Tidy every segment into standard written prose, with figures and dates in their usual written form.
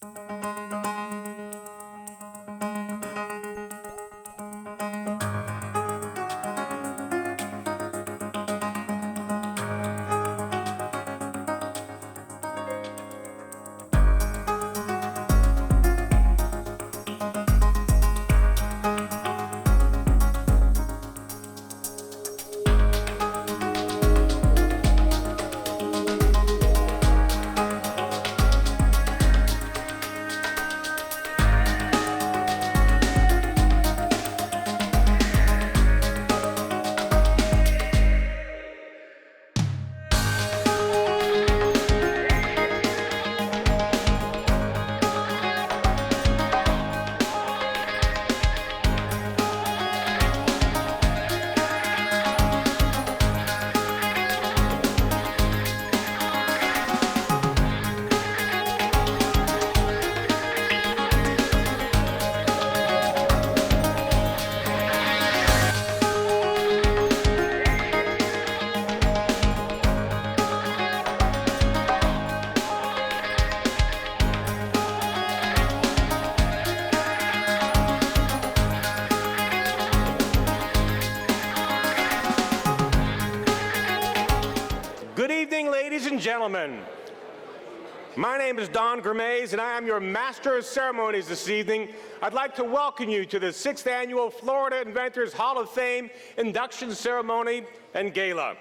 Good evening, ladies and gentlemen. My name is Don Gramez, and I am your Master of Ceremonies this evening. I'd like to welcome you to the 6th Annual Florida Inventors Hall of Fame Induction Ceremony and Gala.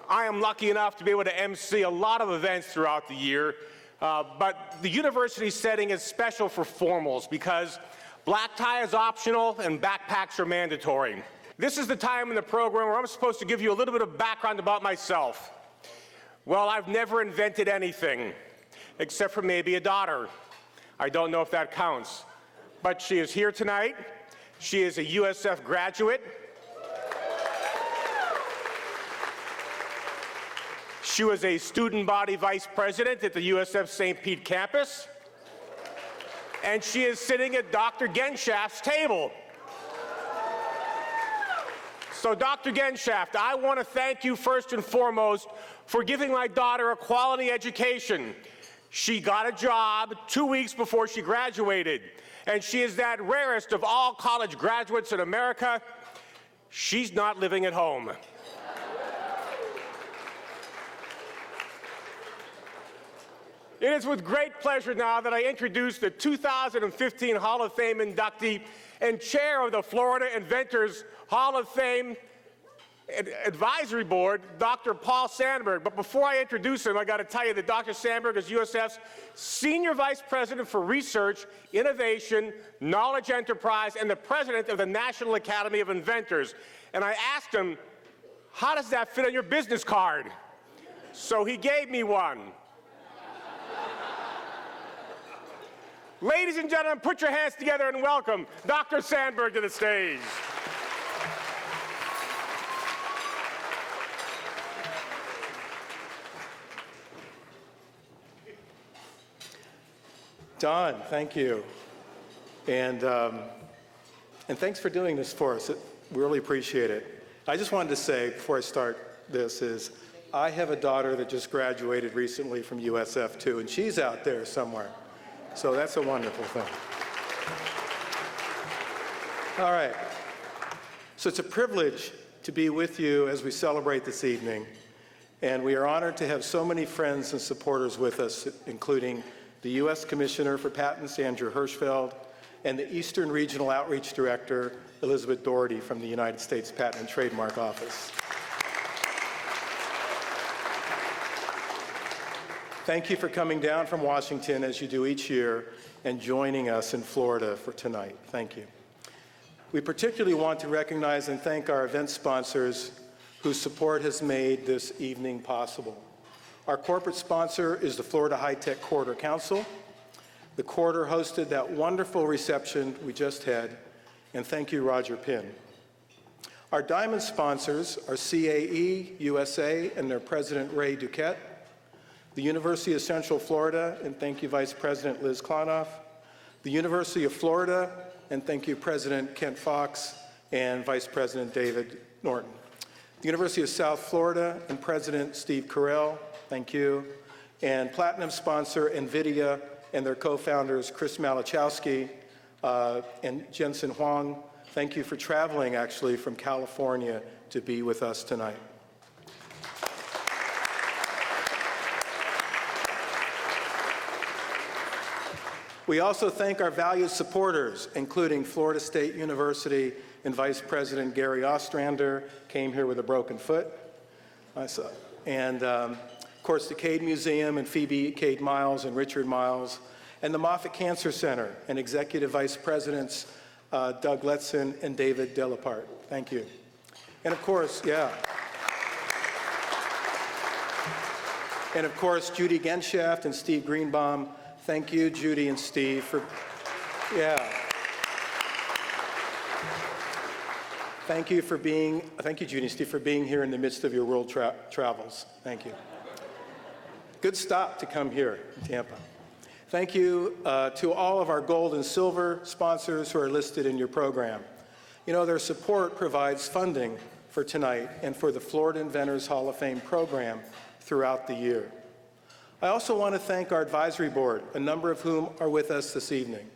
I am lucky enough to be able to MC a lot of events throughout the year, but the university setting is special for formals because black tie is optional and backpacks are mandatory. This is the time in the program where I'm supposed to give you a little bit of background about myself. Well, I've never invented anything, except for maybe a daughter. I don't know if that counts. But she is here tonight. She is a USF graduate. She was a student body vice president at the USF St. Pete campus. And she is sitting at Dr. Genshaft's table. So Dr. Genshaft, I want to thank you first and foremost for giving my daughter a quality education. She got a job 2 weeks before she graduated, and she is that rarest of all college graduates in America. She's not living at home. It is with great pleasure now that I introduce the 2015 Hall of Fame inductee and chair of the Florida Inventors Hall of Fame Advisory Board, Dr. Paul Sandberg. But before I introduce him, I got to tell you that Dr. Sandberg is USF's Senior Vice President for Research, Innovation, Knowledge Enterprise, and the President of the National Academy of Inventors. And I asked him, how does that fit on your business card? So he gave me one. Ladies and gentlemen, put your hands together and welcome Dr. Sandberg to the stage. Don, thank you. And thanks for doing this for us. We really appreciate it. I just wanted to say before I start this is I have a daughter that just graduated recently from USF too, and she's out there somewhere. So that's a wonderful thing. All right. So it's a privilege to be with you as we celebrate this evening. And we are honored to have so many friends and supporters with us, including the U.S. Commissioner for Patents, Andrew Hirschfeld, and the Eastern Regional Outreach Director, Elizabeth Doherty from the United States Patent and Trademark Office. Thank you for coming down from Washington, as you do each year, and joining us in Florida for tonight. Thank you. We particularly want to recognize and thank our event sponsors whose support has made this evening possible. Our corporate sponsor is the Florida High-Tech Quarter Council. The Quarter hosted that wonderful reception we just had, and thank you, Roger Pinn. Our diamond sponsors are CAE USA and their president, Ray Duquette, the University of Central Florida, and thank you, Vice President Liz Klonoff, the University of Florida, and thank you, President Kent Fox and Vice President David Norton. the University of South Florida and President Steve Carell, thank you, and platinum sponsor NVIDIA and their co-founders Chris Malachowski and Jensen Huang, thank you for traveling actually from California to be with us tonight. We also thank our valued supporters, including Florida State University and Vice President Gary Ostrander, came here with a broken foot. And of course, the Cade Museum and Phoebe Cade Miles and Richard Miles, and the Moffitt Cancer Center and Executive Vice Presidents Doug Letson and David Delapart. Thank you. And of course, and of course, Judy Genshaft and Steve Greenbaum. Thank you, Judy and Steve, for, Thank you, Judy and Steve, for being here in the midst of your world travels. Thank you. Good stop to come here in Tampa. Thank you to all of our gold and silver sponsors who are listed in your program. You know, their support provides funding for tonight and for the Florida Inventors Hall of Fame program throughout the year. I also want to thank our advisory board, a number of whom are with us this evening.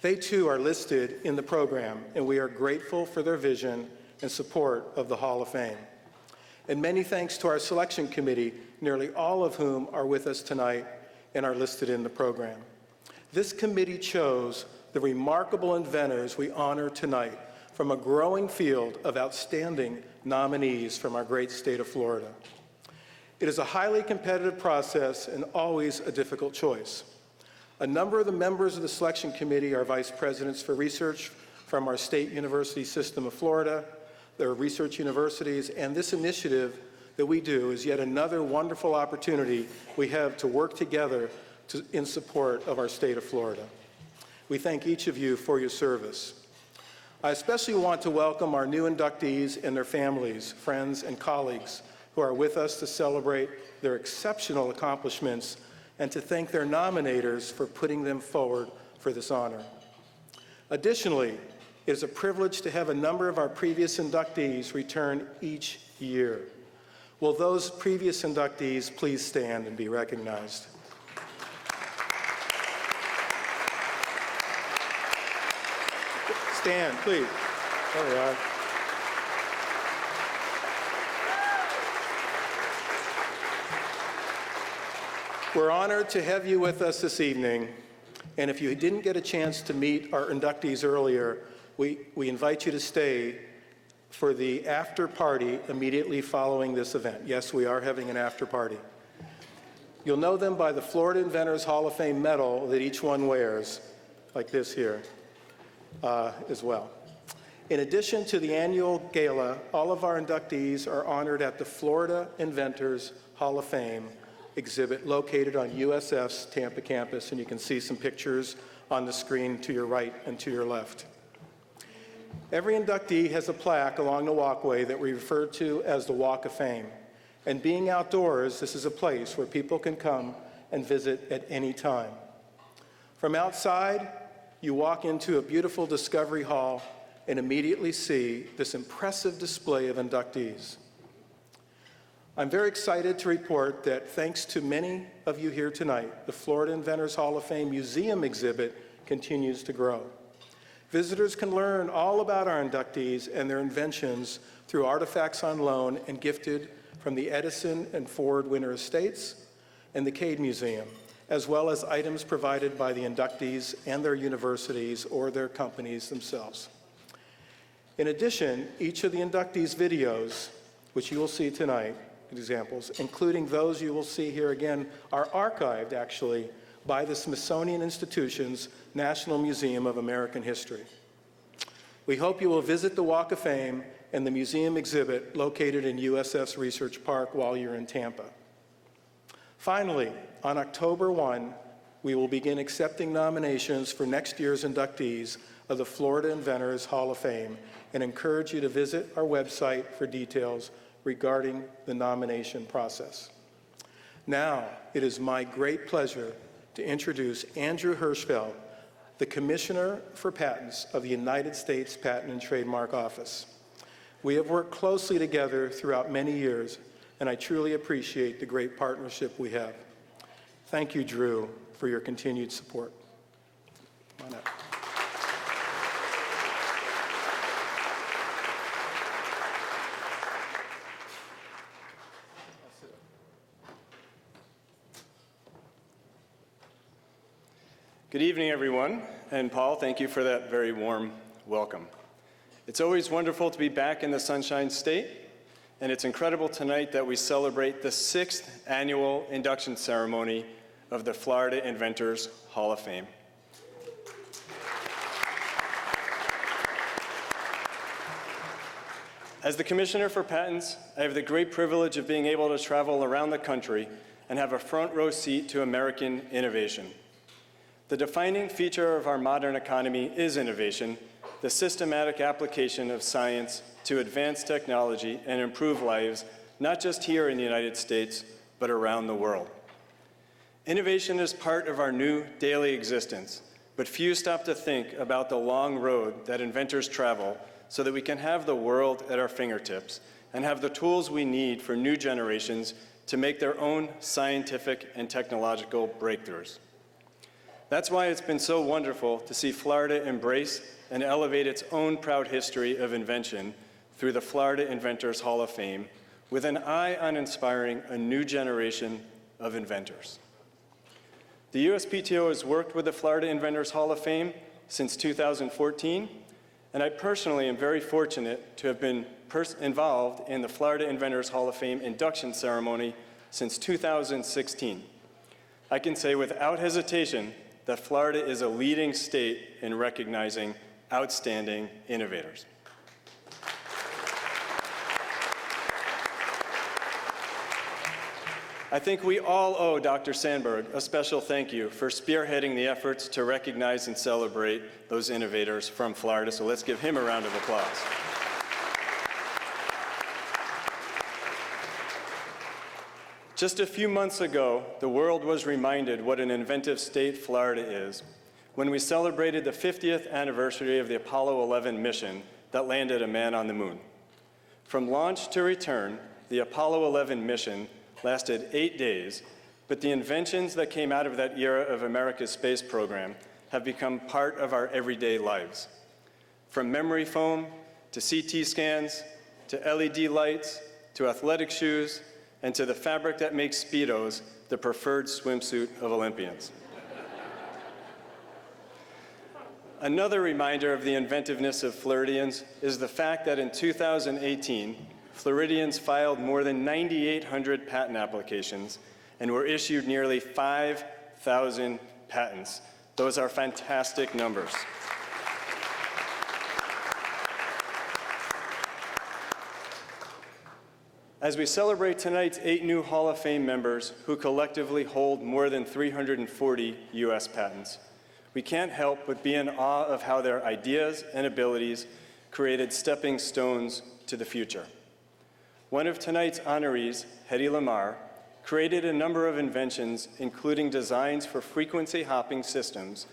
They too are listed in the program, and we are grateful for their vision and support of the Hall of Fame. And many thanks to our selection committee, nearly all of whom are with us tonight and are listed in the program. This committee chose the remarkable inventors we honor tonight from a growing field of outstanding nominees from our great state of Florida. It is a highly competitive process and always a difficult choice. A number of the members of the selection committee are vice presidents for research from our state university system of Florida, their research universities, and this initiative that we do is yet another wonderful opportunity we have to work together in support of our state of Florida. We thank each of you for your service. I especially want to welcome our new inductees and their families, friends, and colleagues who are with us to celebrate their exceptional accomplishments and to thank their nominators for putting them forward for this honor. Additionally, it is a privilege to have a number of our previous inductees return each year. Will those previous inductees please stand and be recognized? Stand, please. There we are. We're honored to have you with us this evening, and if you didn't get a chance to meet our inductees earlier, we invite you to stay for the after party immediately following this event. Yes, we are having an after party. You'll know them by the Florida Inventors Hall of Fame medal that each one wears, like this here, as well. In addition to the annual gala, all of our inductees are honored at the Florida Inventors Hall of Fame exhibit located on USF's Tampa campus, and you can see some pictures on the screen to your right and to your left. Every inductee has a plaque along the walkway that we refer to as the Walk of Fame. And being outdoors, this is a place where people can come and visit at any time. From outside, you walk into a beautiful Discovery Hall and immediately see this impressive display of inductees. I'm very excited to report that thanks to many of you here tonight, the Florida Inventors Hall of Fame Museum exhibit continues to grow. Visitors can learn all about our inductees and their inventions through artifacts on loan and gifted from the Edison and Ford Winter Estates and the Cade Museum, as well as items provided by the inductees and their universities or their companies themselves. In addition, each of the inductees' videos, which you will see tonight, examples, including those you will see here again, are archived actually by the Smithsonian Institution's National Museum of American History. We hope you will visit the Walk of Fame and the museum exhibit located in USF's Research Park while you're in Tampa. Finally, on October 1, we will begin accepting nominations for next year's inductees of the Florida Inventors Hall of Fame and encourage you to visit our website for details regarding the nomination process. Now, it is my great pleasure to introduce Andrew Hirschfeld, the Commissioner for Patents of the United States Patent and Trademark Office. We have worked closely together throughout many years, and I truly appreciate the great partnership we have. Thank you, Drew, for your continued support. Come on up. Good evening, everyone. And Paul, thank you for that very warm welcome. It's always wonderful to be back in the Sunshine State, and it's incredible tonight that we celebrate the 6th annual induction ceremony of the Florida Inventors Hall of Fame. As the Commissioner for Patents, I have the great privilege of being able to travel around the country and have a front row seat to American innovation. The defining feature of our modern economy is innovation, the systematic application of science to advance technology and improve lives, not just here in the United States, but around the world. Innovation is part of our new daily existence, but few stop to think about the long road that inventors travel so that we can have the world at our fingertips and have the tools we need for new generations to make their own scientific and technological breakthroughs. That's why it's been so wonderful to see Florida embrace and elevate its own proud history of invention through the Florida Inventors Hall of Fame with an eye on inspiring a new generation of inventors. The USPTO has worked with the Florida Inventors Hall of Fame since 2014, and I personally am very fortunate to have been involved in the Florida Inventors Hall of Fame induction ceremony since 2016. I can say without hesitation that Florida is a leading state in recognizing outstanding innovators. I think we all owe Dr. Sandberg a special thank you for spearheading the efforts to recognize and celebrate those innovators from Florida, so let's give him a round of applause. Just a few months ago, the world was reminded what an inventive state Florida is when we celebrated the 50th anniversary of the Apollo 11 mission that landed a man on the moon. From launch to return, the Apollo 11 mission lasted 8 days, but the inventions that came out of that era of America's space program have become part of our everyday lives. From memory foam to CT scans to LED lights to athletic shoes and to the fabric that makes Speedos the preferred swimsuit of Olympians. Another reminder of the inventiveness of Floridians is the fact that in 2018, Floridians filed more than 9,800 patent applications and were issued nearly 5,000 patents. Those are fantastic numbers. As we celebrate tonight's 8 new Hall of Fame members who collectively hold more than 340 US patents, we can't help but be in awe of how their ideas and abilities created stepping stones to the future. One of tonight's honorees, Hedy Lamarr, created a number of inventions, including designs for frequency hopping systems,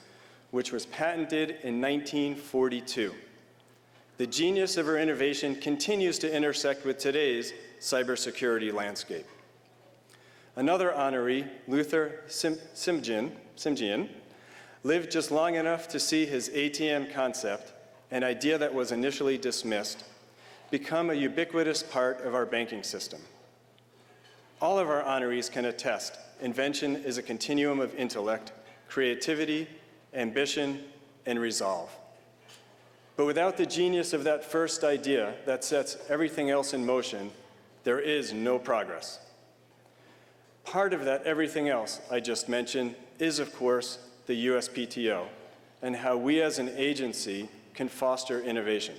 which was patented in 1942. The genius of her innovation continues to intersect with today's cybersecurity landscape. Another honoree, Luther Simjian, lived just long enough to see his ATM concept, an idea that was initially dismissed, become a ubiquitous part of our banking system. All of our honorees can attest, invention is a continuum of intellect, creativity, ambition, and resolve. But without the genius of that first idea that sets everything else in motion, there is no progress. Part of that everything else I just mentioned is, of course, the USPTO and how we as an agency can foster innovation.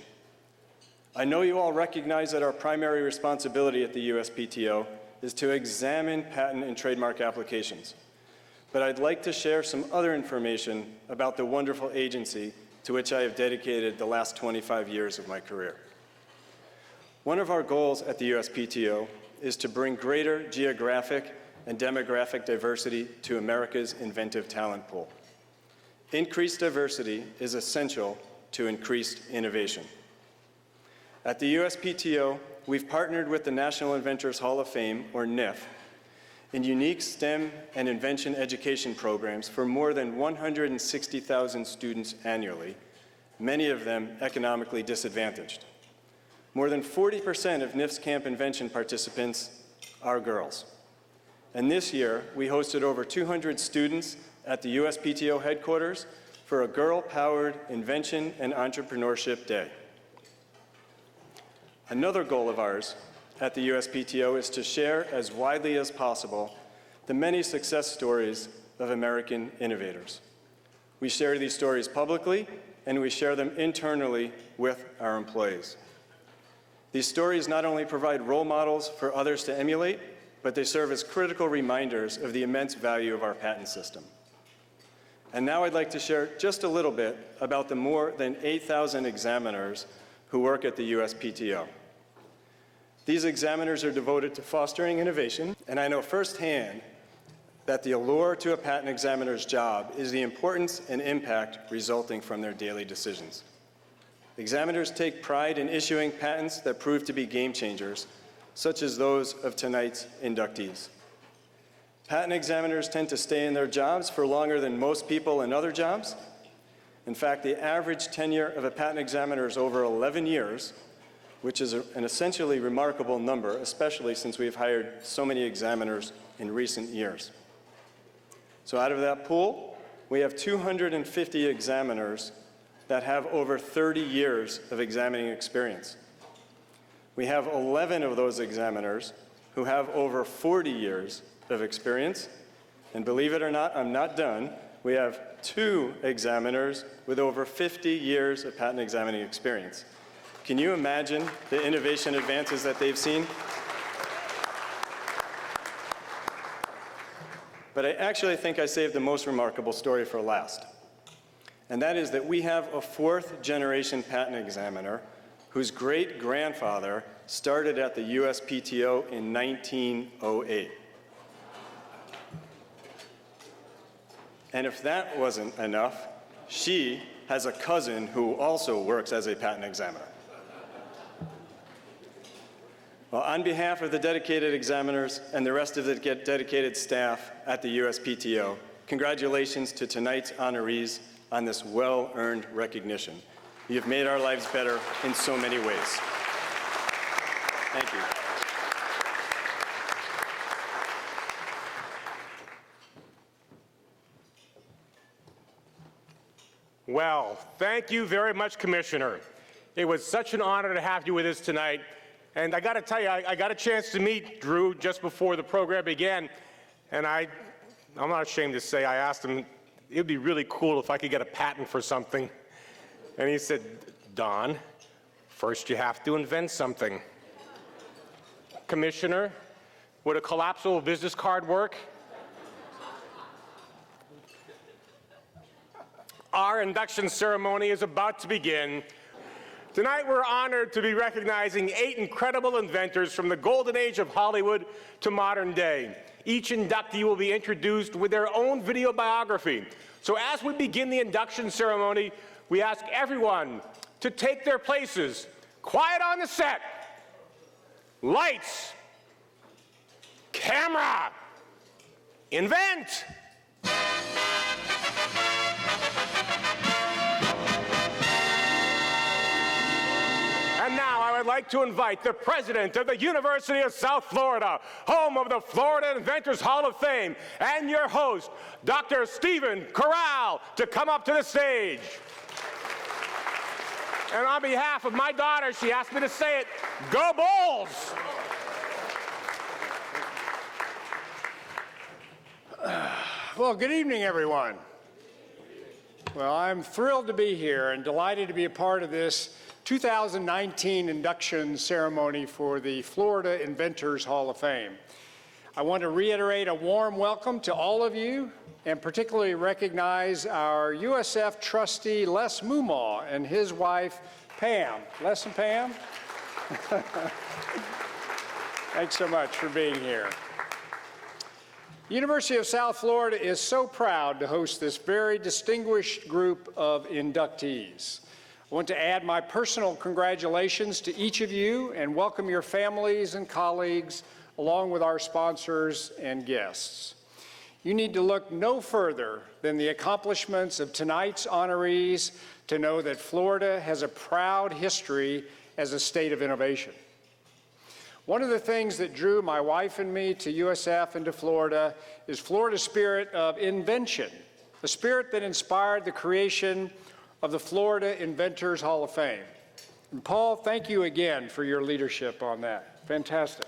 I know you all recognize that our primary responsibility at the USPTO is to examine patent and trademark applications. But I'd like to share some other information about the wonderful agency to which I have dedicated the last 25 years of my career. One of our goals at the USPTO is to bring greater geographic and demographic diversity to America's inventive talent pool. Increased diversity is essential to increased innovation. At the USPTO, we've partnered with the National Inventors Hall of Fame, or NIF, in unique STEM and invention education programs for more than 160,000 students annually, many of them economically disadvantaged. More than 40% of NIF's Camp Invention participants are girls. And this year, we hosted over 200 students at the USPTO headquarters for a girl-powered invention and entrepreneurship day. Another goal of ours at the USPTO is to share as widely as possible the many success stories of American innovators. We share these stories publicly, and we share them internally with our employees. These stories not only provide role models for others to emulate, but they serve as critical reminders of the immense value of our patent system. And now I'd like to share just a little bit about the more than 8,000 examiners who work at the USPTO. These examiners are devoted to fostering innovation, and I know firsthand that the allure to a patent examiner's job is the importance and impact resulting from their daily decisions. Examiners take pride in issuing patents that prove to be game changers, such as those of tonight's inductees. Patent examiners tend to stay in their jobs for longer than most people in other jobs. In fact, the average tenure of a patent examiner is over 11 years, which is an essentially remarkable number, especially since we've hired so many examiners in recent years. So out of that pool, we have 250 examiners that have over 30 years of examining experience. We have 11 of those examiners who have over 40 years of experience. And believe it or not, I'm not done. We have 2 examiners with over 50 years of patent examining experience. Can you imagine the innovation advances that they've seen? But I actually think I saved the most remarkable story for last. And that is that we have a 4th-generation patent examiner whose great-grandfather started at the USPTO in 1908. And if that wasn't enough, she has a cousin who also works as a patent examiner. Well, on behalf of the dedicated examiners and the rest of the dedicated staff at the USPTO, congratulations to tonight's honorees on this well-earned recognition. You have made our lives better in so many ways. Thank you. Well, thank you very much, Commissioner. It was such an honor to have you with us tonight. And I got to tell you, I got a chance to meet Drew just before the program began, and I'm not ashamed to say I asked him, it would be really cool if I could get a patent for something. And he said, Don, first you have to invent something. Commissioner, would a collapsible business card work? Our induction ceremony is about to begin. Tonight, we're honored to be recognizing 8 incredible inventors from the golden age of Hollywood to modern day. Each inductee will be introduced with their own video biography. So as we begin the induction ceremony, we ask everyone to take their places. Quiet on the set. Lights. Camera. Invent. And now I would like to invite the president of the University of South Florida, home of the Florida Inventors Hall of Fame, and your host, Dr. Stephen Corral, to come up to the stage. And on behalf of my daughter, she asked me to say it, go Bulls! Well, good evening, everyone. Well, I'm thrilled to be here and delighted to be a part of this 2019 induction ceremony for the Florida Inventors Hall of Fame. I want to reiterate a warm welcome to all of you and particularly recognize our USF trustee Les Mumaw and his wife Pam. Les and Pam, thanks so much for being here. University of South Florida is so proud to host this very distinguished group of inductees. I want to add my personal congratulations to each of you and welcome your families and colleagues along with our sponsors and guests. You need to look no further than the accomplishments of tonight's honorees to know that Florida has a proud history as a state of innovation. One of the things that drew my wife and me to USF and to Florida is Florida's spirit of invention, the spirit that inspired the creation of the Florida Inventors Hall of Fame. And Paul, thank you again for your leadership on that. Fantastic.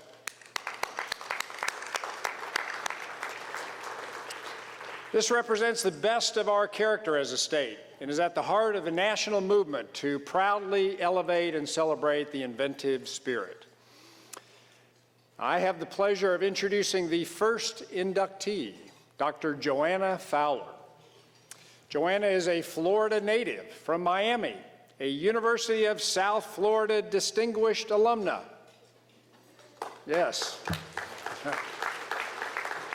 This represents the best of our character as a state and is at the heart of a national movement to proudly elevate and celebrate the inventive spirit. I have the pleasure of introducing the first inductee, Dr. Joanna Fowler. Joanna is a Florida native from Miami, a University of South Florida distinguished alumna. Yes.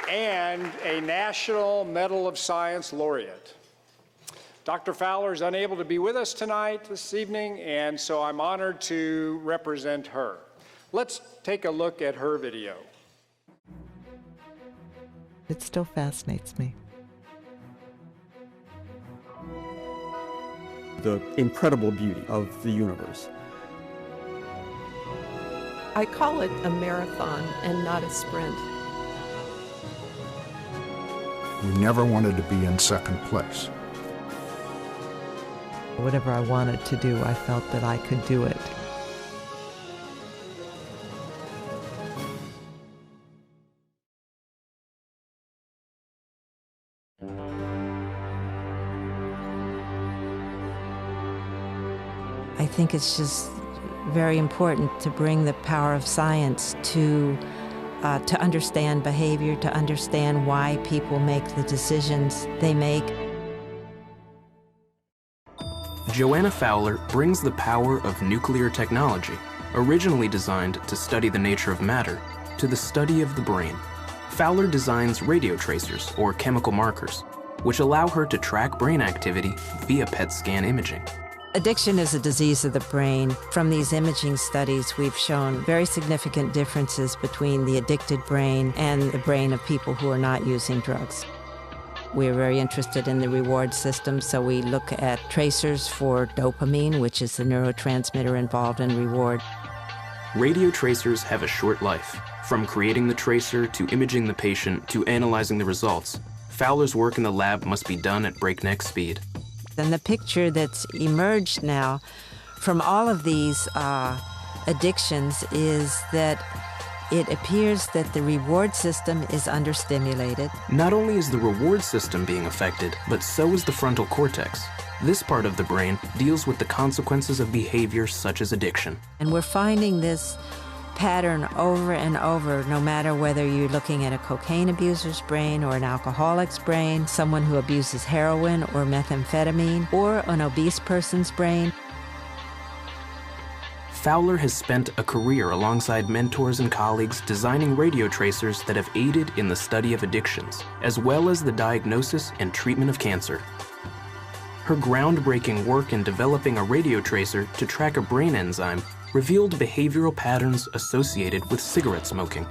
And a National Medal of Science laureate. Dr. Fowler is unable to be with us tonight, this evening, and so I'm honored to represent her. Let's take a look at her video. It still fascinates me. The incredible beauty of the universe. I call it a marathon and not a sprint. We never wanted to be in second place. Whatever I wanted to do, I felt that I could do it. I think it's just very important to bring the power of science to understand behavior, to understand why people make the decisions they make. Joanna Fowler brings the power of nuclear technology, originally designed to study the nature of matter, to the study of the brain. Fowler designs radio tracers, or chemical markers, which allow her to track brain activity via PET scan imaging. Addiction is a disease of the brain. From these imaging studies, we've shown very significant differences between the addicted brain and the brain of people who are not using drugs. We're very interested in the reward system, so we look at tracers for dopamine, which is the neurotransmitter involved in reward. Radio tracers have a short life. From creating the tracer to imaging the patient to analyzing the results, Fowler's work in the lab must be done at breakneck speed. And the picture that's emerged now from all of these addictions is that it appears that the reward system is understimulated. Not only is the reward system being affected, but so is the frontal cortex. This part of the brain deals with the consequences of behavior such as addiction. And we're finding this pattern over and over, no matter whether you're looking at a cocaine abuser's brain or an alcoholic's brain, someone who abuses heroin or methamphetamine, or an obese person's brain. Fowler has spent a career alongside mentors and colleagues designing radio tracers that have aided in the study of addictions, as well as the diagnosis and treatment of cancer. Her groundbreaking work in developing a radio tracer to track a brain enzyme revealed behavioral patterns associated with cigarette smoking.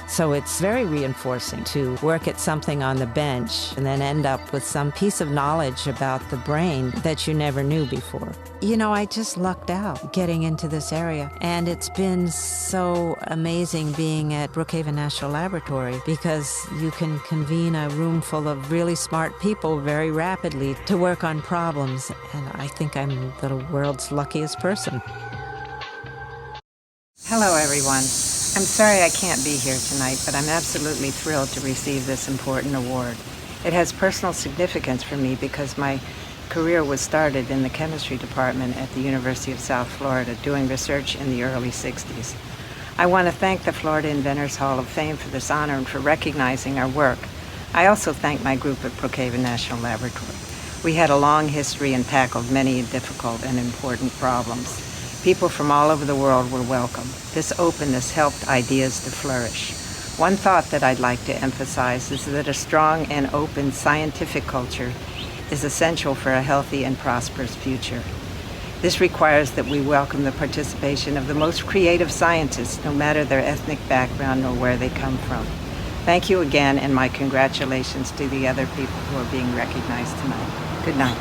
So it's very reinforcing to work at something on the bench and then end up with some piece of knowledge about the brain that you never knew before. You know, I just lucked out getting into this area, and it's been so amazing being at Brookhaven National Laboratory because you can convene a room full of really smart people very rapidly to work on problems, and I think I'm the world's luckiest person. Hello, everyone. I'm sorry I can't be here tonight, but I'm absolutely thrilled to receive this important award. It has personal significance for me because my career was started in the chemistry department at the University of South Florida, doing research in the early 60s. I want to thank the Florida Inventors Hall of Fame for this honor and for recognizing our work. I also thank my group at Brookhaven National Laboratory. We had a long history and tackled many difficult and important problems. People from all over the world were welcome. This openness helped ideas to flourish. One thought that I'd like to emphasize is that a strong and open scientific culture is essential for a healthy and prosperous future. This requires that we welcome the participation of the most creative scientists, no matter their ethnic background or where they come from. Thank you again, and my congratulations to the other people who are being recognized tonight. Good night.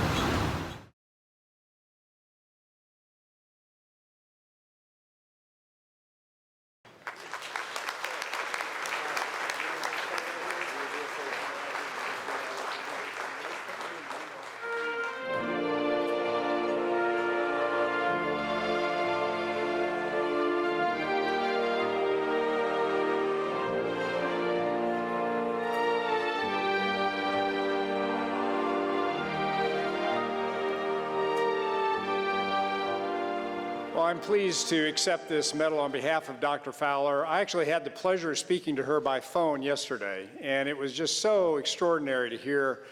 Well, I'm pleased to accept this medal on behalf of Dr. Fowler. I actually had the pleasure of speaking to her by phone yesterday, and it was just so extraordinary to hear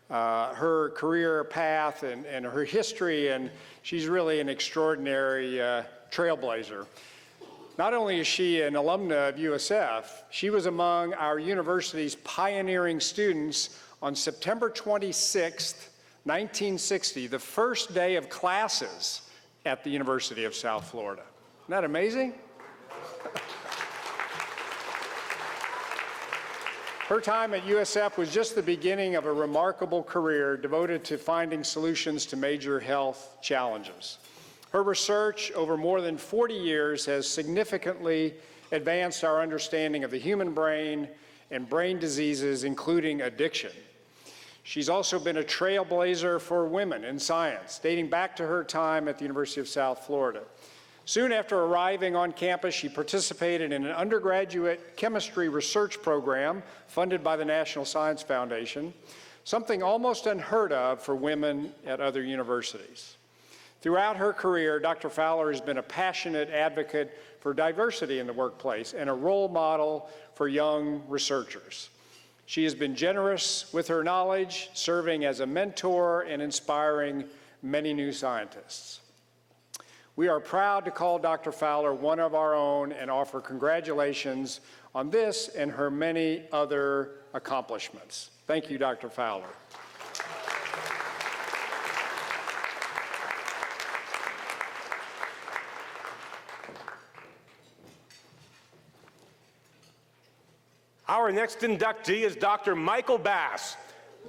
her career path and her history, and she's really an extraordinary trailblazer. Not only is she an alumna of USF, she was among our university's pioneering students on September 26th, 1960, the first day of classes at the University of South Florida. Isn't that amazing? Her time at USF was just the beginning of a remarkable career devoted to finding solutions to major health challenges. Her research over more than 40 years has significantly advanced our understanding of the human brain and brain diseases, including addiction. She's also been a trailblazer for women in science, dating back to her time at the University of South Florida. Soon after arriving on campus, she participated in an undergraduate chemistry research program funded by the National Science Foundation, something almost unheard of for women at other universities. Throughout her career, Dr. Fowler has been a passionate advocate for diversity in the workplace and a role model for young researchers. She has been generous with her knowledge, serving as a mentor and inspiring many new scientists. We are proud to call Dr. Fowler one of our own and offer congratulations on this and her many other accomplishments. Thank you, Dr. Fowler. Our next inductee is Dr. Michael Bass.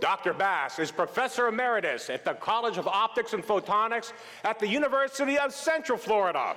Dr. Bass is Professor Emeritus at the College of Optics and Photonics at the University of Central Florida.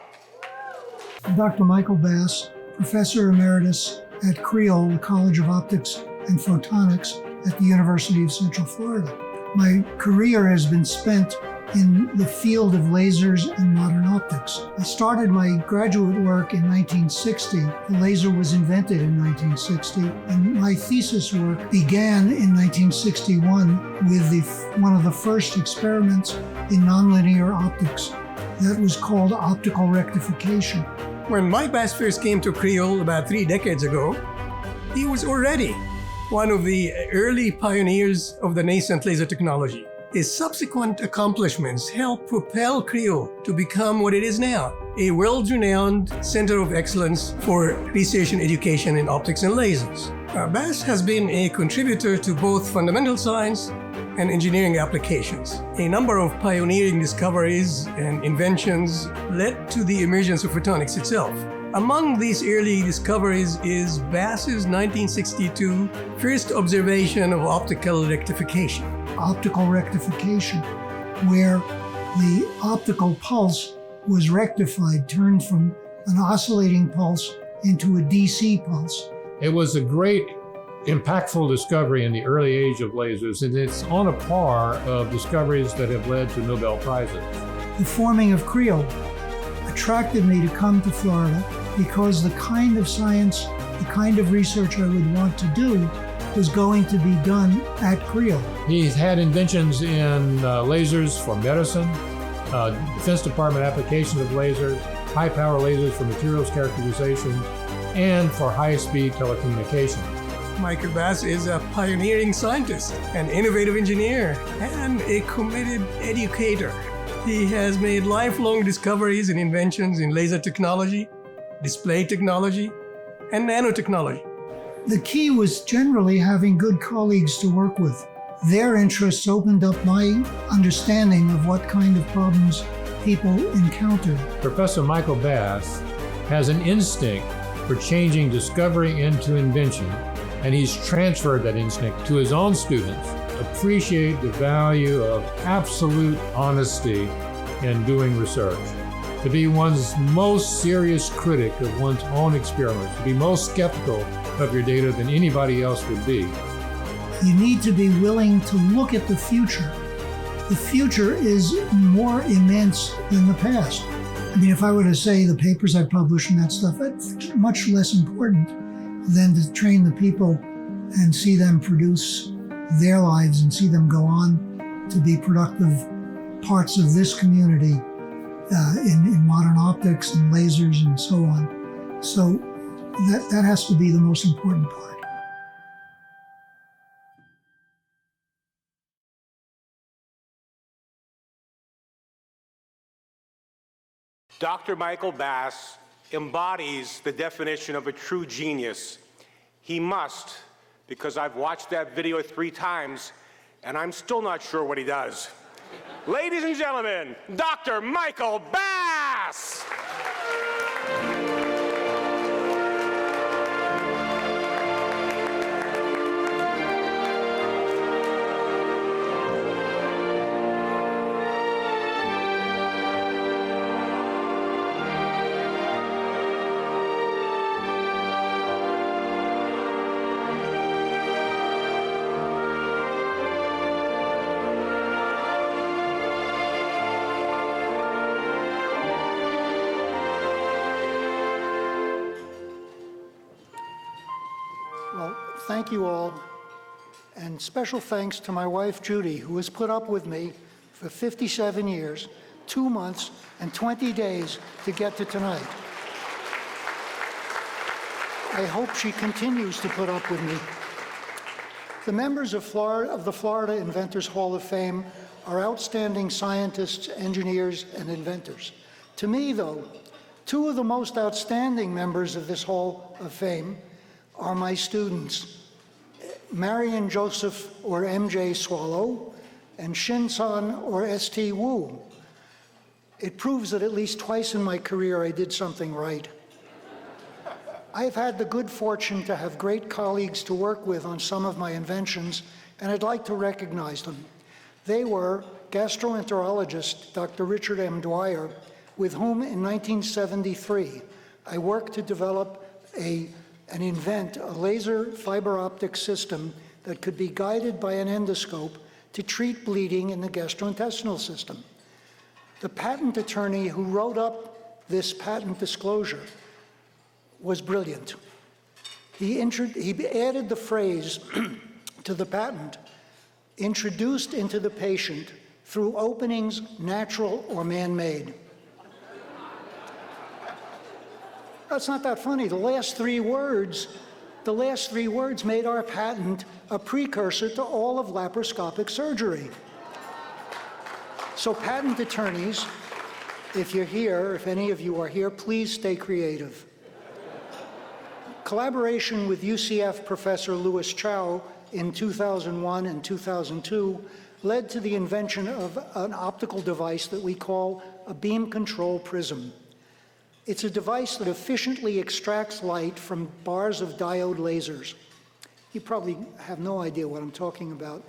Dr. Michael Bass, Professor Emeritus at Creole, the College of Optics and Photonics at the University of Central Florida. My career has been spent in the field of lasers and modern optics. I started my graduate work in 1960. The laser was invented in 1960, and my thesis work began in 1961 with one of the first experiments in nonlinear optics. That was called optical rectification. When Mike Bass first came to Creole about 3 decades ago, he was already one of the early pioneers of the nascent laser technology. His subsequent accomplishments helped propel Creole to become what it is now, a world-renowned center of excellence for research and education in optics and lasers. Bass has been a contributor to both fundamental science and engineering applications. A number of pioneering discoveries and inventions led to the emergence of photonics itself. Among these early discoveries is Bass's 1962 first observation of optical rectification. Optical rectification, where the optical pulse was rectified, turned from an oscillating pulse into a DC pulse. It was a great, impactful discovery in the early age of lasers, and it's on a par of discoveries that have led to Nobel Prizes. The forming of Creole attracted me to come to Florida because the kind of science, the kind of research I would want to do was going to be done at Creole. He's had inventions in lasers for medicine, Defense Department applications of lasers, high-power lasers for materials characterization, and for high-speed telecommunications. Michael Bass is a pioneering scientist, an innovative engineer, and a committed educator. He has made lifelong discoveries and inventions in laser technology, display technology, and nanotechnology. The key was generally having good colleagues to work with. Their interests opened up my understanding of what kind of problems people encountered. Professor Michael Bass has an instinct for changing discovery into invention, and he's transferred that instinct to his own students. Appreciate the value of absolute honesty in doing research. To be one's most serious critic of one's own experiments, to be most skeptical of your data than anybody else would be. You need to be willing to look at the future. The future is more immense than the past. I mean, if I were to say the papers I publish and that stuff, it's much less important than to train the people and see them produce their lives and see them go on to be productive parts of this community in modern optics and lasers and so on. So that has to be the most important part. Dr. Michael Bass embodies the definition of a true genius. He must, because I've watched that video 3 times, and I'm still not sure what he does. Ladies and gentlemen, Dr. Michael Bass! Thank you all, and special thanks to my wife, Judy, who has put up with me for 57 years, 2 months, and 20 days to get to tonight. I hope she continues to put up with me. The members of the Florida Inventors Hall of Fame are outstanding scientists, engineers, and inventors. To me, though, 2 of the most outstanding members of this Hall of Fame are my students, Marion Joseph, or MJ Swallow, and Shin-san, or ST Wu. It proves that at least twice in my career I did something right. I've had the good fortune to have great colleagues to work with on some of my inventions, and I'd like to recognize them. They were gastroenterologist Dr. Richard M. Dwyer, with whom in 1973 I worked to develop and invent a laser fiber optic system that could be guided by an endoscope to treat bleeding in the gastrointestinal system. The patent attorney who wrote up this patent disclosure was brilliant. He added the phrase to the patent, introduced into the patient through openings natural or man-made. That's not that funny. The last three words made our patent a precursor to all of laparoscopic surgery. So patent attorneys, if you're here, if any of you are here, please stay creative. Collaboration with UCF Professor Louis Chow in 2001 and 2002 led to the invention of an optical device that we call a beam control prism. It's a device that efficiently extracts light from bars of diode lasers. You probably have no idea what I'm talking about,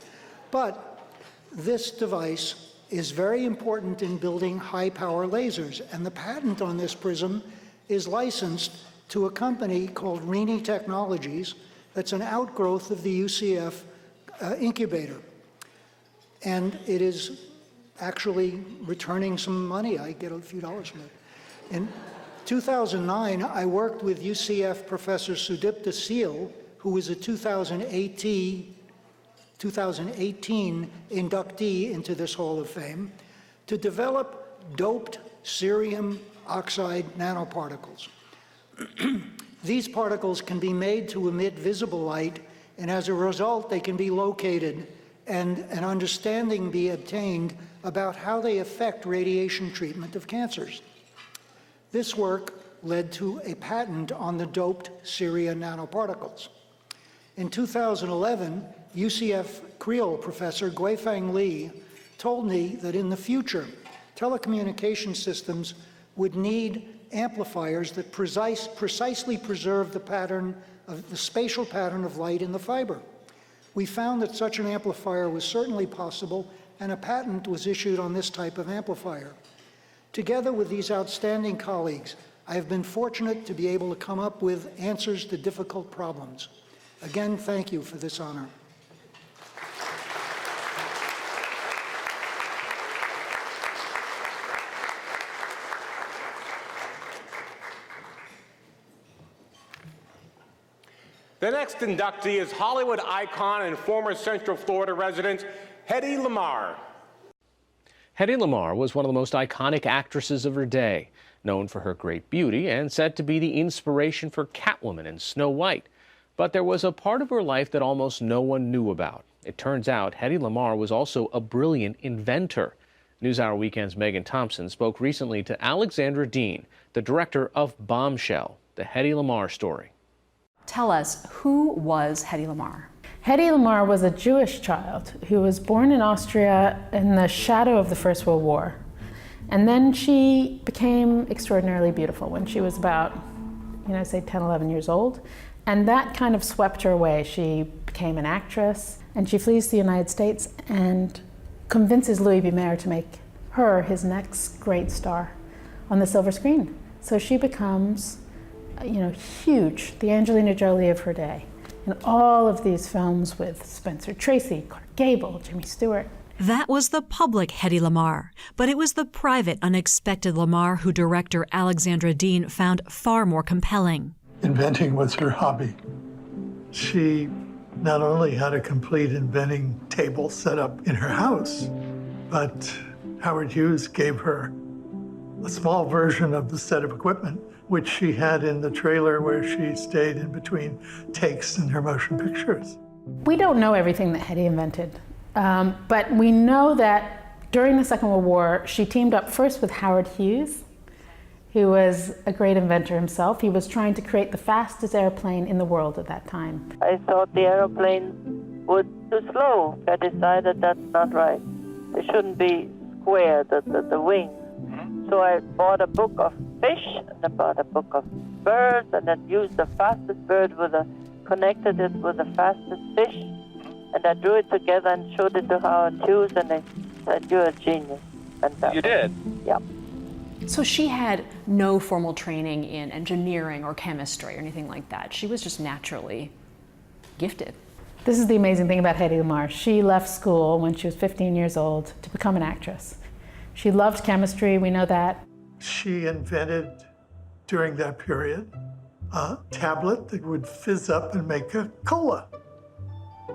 but this device is very important in building high-power lasers, and the patent on this prism is licensed to a company called Rini Technologies that's an outgrowth of the UCF incubator. And it is actually returning some money. I get a few dollars from it. In 2009, I worked with UCF Professor Sudipta Seal, who was a 2018 inductee into this Hall of Fame, to develop doped cerium oxide nanoparticles. These particles can be made to emit visible light, and as a result, they can be located and an understanding be obtained about how they affect radiation treatment of cancers. This work led to a patent on the doped cerium nanoparticles. In 2011, UCF Creole professor Guifeng Li told me that in the future, telecommunication systems would need amplifiers that precisely preserve the spatial pattern of light in the fiber. We found that such an amplifier was certainly possible, and a patent was issued on this type of amplifier. Together with these outstanding colleagues, I have been fortunate to be able to come up with answers to difficult problems. Again, thank you for this honor. The next inductee is Hollywood icon and former Central Florida resident, Hedy Lamarr. Hedy Lamarr was one of the most iconic actresses of her day, known for her great beauty and said to be the inspiration for Catwoman and Snow White. But there was a part of her life that almost no one knew about. It turns out Hedy Lamarr was also a brilliant inventor. NewsHour Weekend's Megan Thompson spoke recently to Alexandra Dean, the director of Bombshell, the Hedy Lamarr story. Tell us, who was Hedy Lamarr? Hedy Lamarr was a Jewish child who was born in Austria in the shadow of the First World War. And then she became extraordinarily beautiful when she was about, say 10, 11 years old. And that kind of swept her away. She became an actress, and she flees to the United States and convinces Louis B. Mayer to make her his next great star on the silver screen. So she becomes huge, the Angelina Jolie of her day. In all of these films with Spencer Tracy, Clark Gable, Jimmy Stewart. That was the public Hedy Lamarr, but it was the private, unexpected Lamarr who director Alexandra Dean found far more compelling. Inventing was her hobby. She not only had a complete inventing table set up in her house, but Howard Hughes gave her a small version of the set of equipment, which she had in the trailer where she stayed in between takes in her motion pictures. We don't know everything that Hedy invented, but we know that during the Second World War, she teamed up first with Howard Hughes, who was a great inventor himself. He was trying to create the fastest airplane in the world at that time. I thought the airplane was too slow. I decided that's not right. It shouldn't be square, the wing. So I bought a book of fish, and I bought a book of birds, and then used the fastest bird connected it with the fastest fish, and I drew it together and showed it to Howard Hughes, and they said, "You're a genius." And You did? Yeah. So she had no formal training in engineering or chemistry or anything like that. She was just naturally gifted. This is the amazing thing about Hedy Lamarr. She left school when she was 15 years old to become an actress. She loved chemistry, we know that. She invented, during that period, a tablet that would fizz up and make a cola.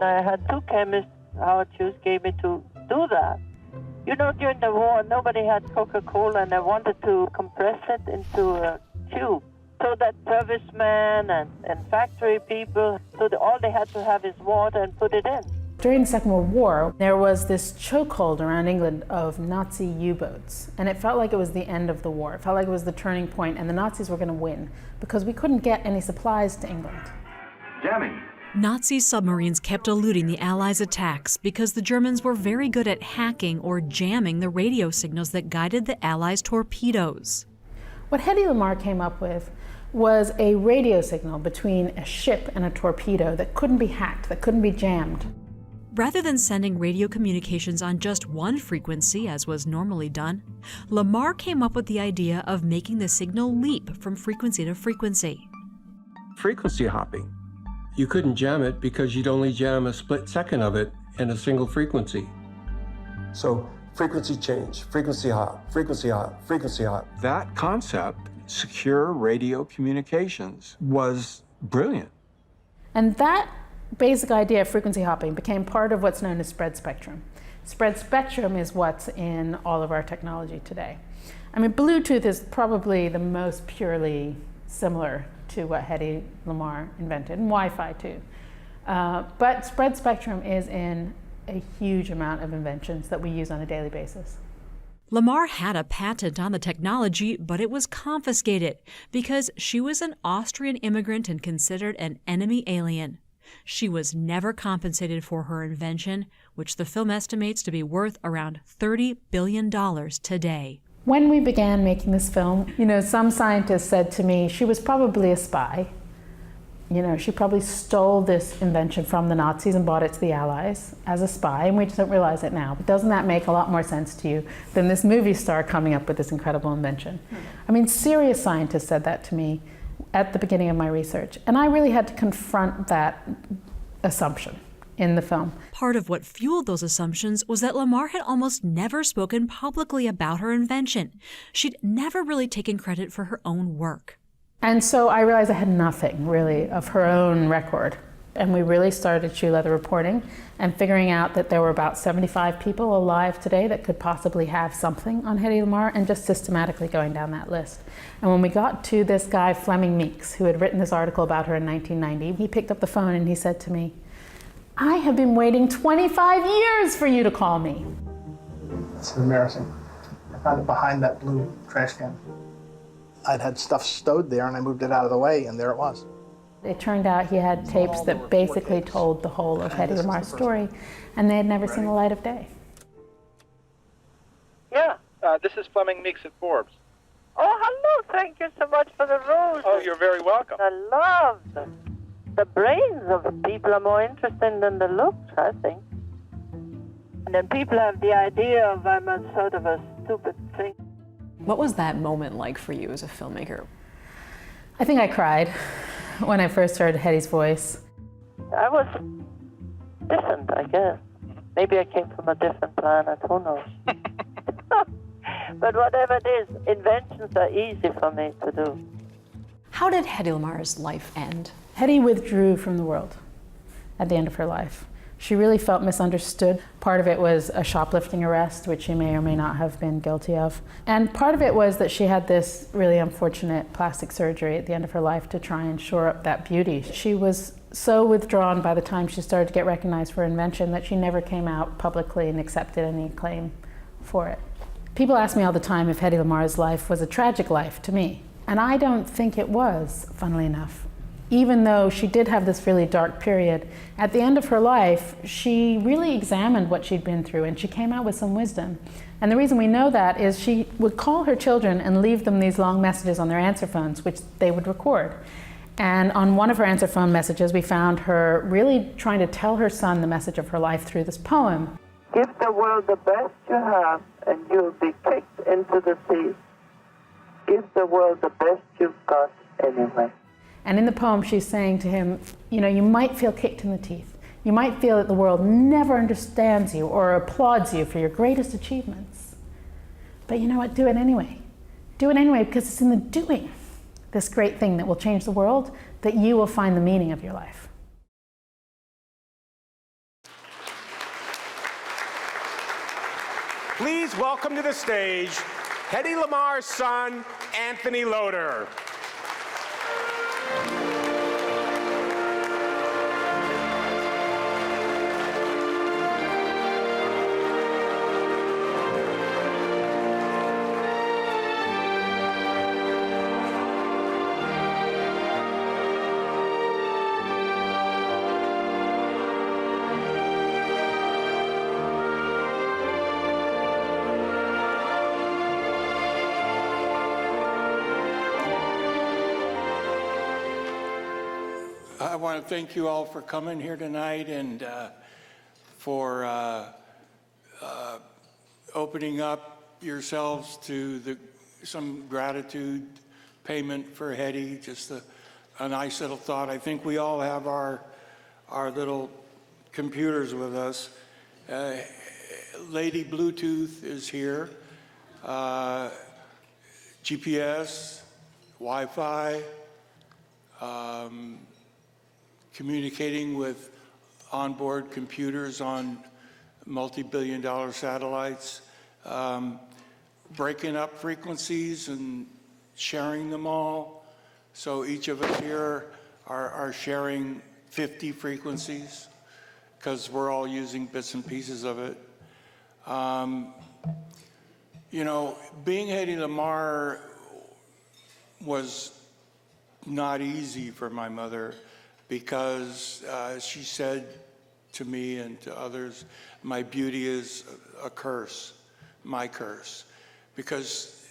I had two chemists Howard Hughes gave me to do that. During the war, nobody had Coca-Cola, and I wanted to compress it into a tube so that servicemen and factory people, all they had to have is water and put it in. During the Second World War, there was this chokehold around England of Nazi U-boats, and it felt like it was the end of the war. It felt like it was the turning point, and the Nazis were going to win because we couldn't get any supplies to England. Jamming. Nazi submarines kept eluding the Allies' attacks because the Germans were very good at hacking or jamming the radio signals that guided the Allies' torpedoes. What Hedy Lamarr came up with was a radio signal between a ship and a torpedo that couldn't be hacked, that couldn't be jammed. Rather than sending radio communications on just one frequency, as was normally done, Lamarr came up with the idea of making the signal leap from frequency to frequency. Frequency hopping. You couldn't jam it because you'd only jam a split second of it in a single frequency. So frequency change, frequency hop, frequency hop, frequency hop. That concept, secure radio communications, was brilliant. And that basic idea of frequency hopping became part of what's known as spread spectrum. Spread spectrum is what's in all of our technology today. Bluetooth is probably the most purely similar to what Hedy Lamarr invented, and Wi-Fi too. But spread spectrum is in a huge amount of inventions that we use on a daily basis. Lamarr had a patent on the technology, but it was confiscated because she was an Austrian immigrant and considered an enemy alien. She was never compensated for her invention, which the film estimates to be worth around $30 billion today. When we began making this film, some scientists said to me, she was probably a spy. She probably stole this invention from the Nazis and brought it to the Allies as a spy, and we just don't realize it now. But doesn't that make a lot more sense to you than this movie star coming up with this incredible invention? I mean, serious scientists said that to me at the beginning of my research, and I really had to confront that assumption in the film. Part of what fueled those assumptions was that Lamar had almost never spoken publicly about her invention. She'd never really taken credit for her own work. And so I realized I had nothing, really, of her own record. And we really started shoe leather reporting and figuring out that there were about 75 people alive today that could possibly have something on Hedy Lamarr, and just systematically going down that list. And when we got to this guy, Fleming Meeks, who had written this article about her in 1990, he picked up the phone and he said to me, "I have been waiting 25 years for you to call me." It's embarrassing. I found it behind that blue trash can. I'd had stuff stowed there and I moved it out of the way, and there it was. It turned out he had tapes that basically told the whole of Hedy Lamarr's story, and they had never seen the light of day. Yeah. This is Fleming Meeks at Forbes. Oh, hello. Thank you so much for the roses. Oh, you're very welcome. I love them. The brains of people are more interesting than the looks, I think. And then people have the idea of I'm a sort of a stupid thing. What was that moment like for you as a filmmaker? I think I cried when I first heard Hedy's voice. I was different, I guess. Maybe I came from a different planet, who knows? But whatever it is, inventions are easy for me to do. How did Hedy Lamarr's life end? Hedy withdrew from the world at the end of her life. She really felt misunderstood. Part of it was a shoplifting arrest, which she may or may not have been guilty of. And part of it was that she had this really unfortunate plastic surgery at the end of her life to try and shore up that beauty. She was so withdrawn by the time she started to get recognized for her invention that she never came out publicly and accepted any claim for it. People ask me all the time if Hedy Lamarr's life was a tragic life to me. And I don't think it was, funnily enough. Even though she did have this really dark period, at the end of her life, she really examined what she'd been through and she came out with some wisdom. And the reason we know that is she would call her children and leave them these long messages on their answer phones, which they would record. And on one of her answer phone messages, we found her really trying to tell her son the message of her life through this poem. Give the world the best you have and you'll be kicked into the sea. Give the world the best you've got anyway. And in the poem, she's saying to him, you might feel kicked in the teeth. You might feel that the world never understands you or applauds you for your greatest achievements. But you know what? Do it anyway. Do it anyway, because it's in the doing, this great thing that will change the world, that you will find the meaning of your life. Please welcome to the stage Hedy Lamarr's son, Anthony Loder. I want to thank you all for coming here tonight and for opening up yourselves to some gratitude payment for Hedy. Just a nice little thought. I think we all have our little computers with us. Lady Bluetooth is here. GPS, Wi-Fi. Communicating with onboard computers on multi-billion-dollar satellites, breaking up frequencies and sharing them all. So each of us here are sharing 50 frequencies because we're all using bits and pieces of it. Being Hedy Lamarr was not easy for my mother. because she said to me and to others, my beauty is a curse, my curse. Because,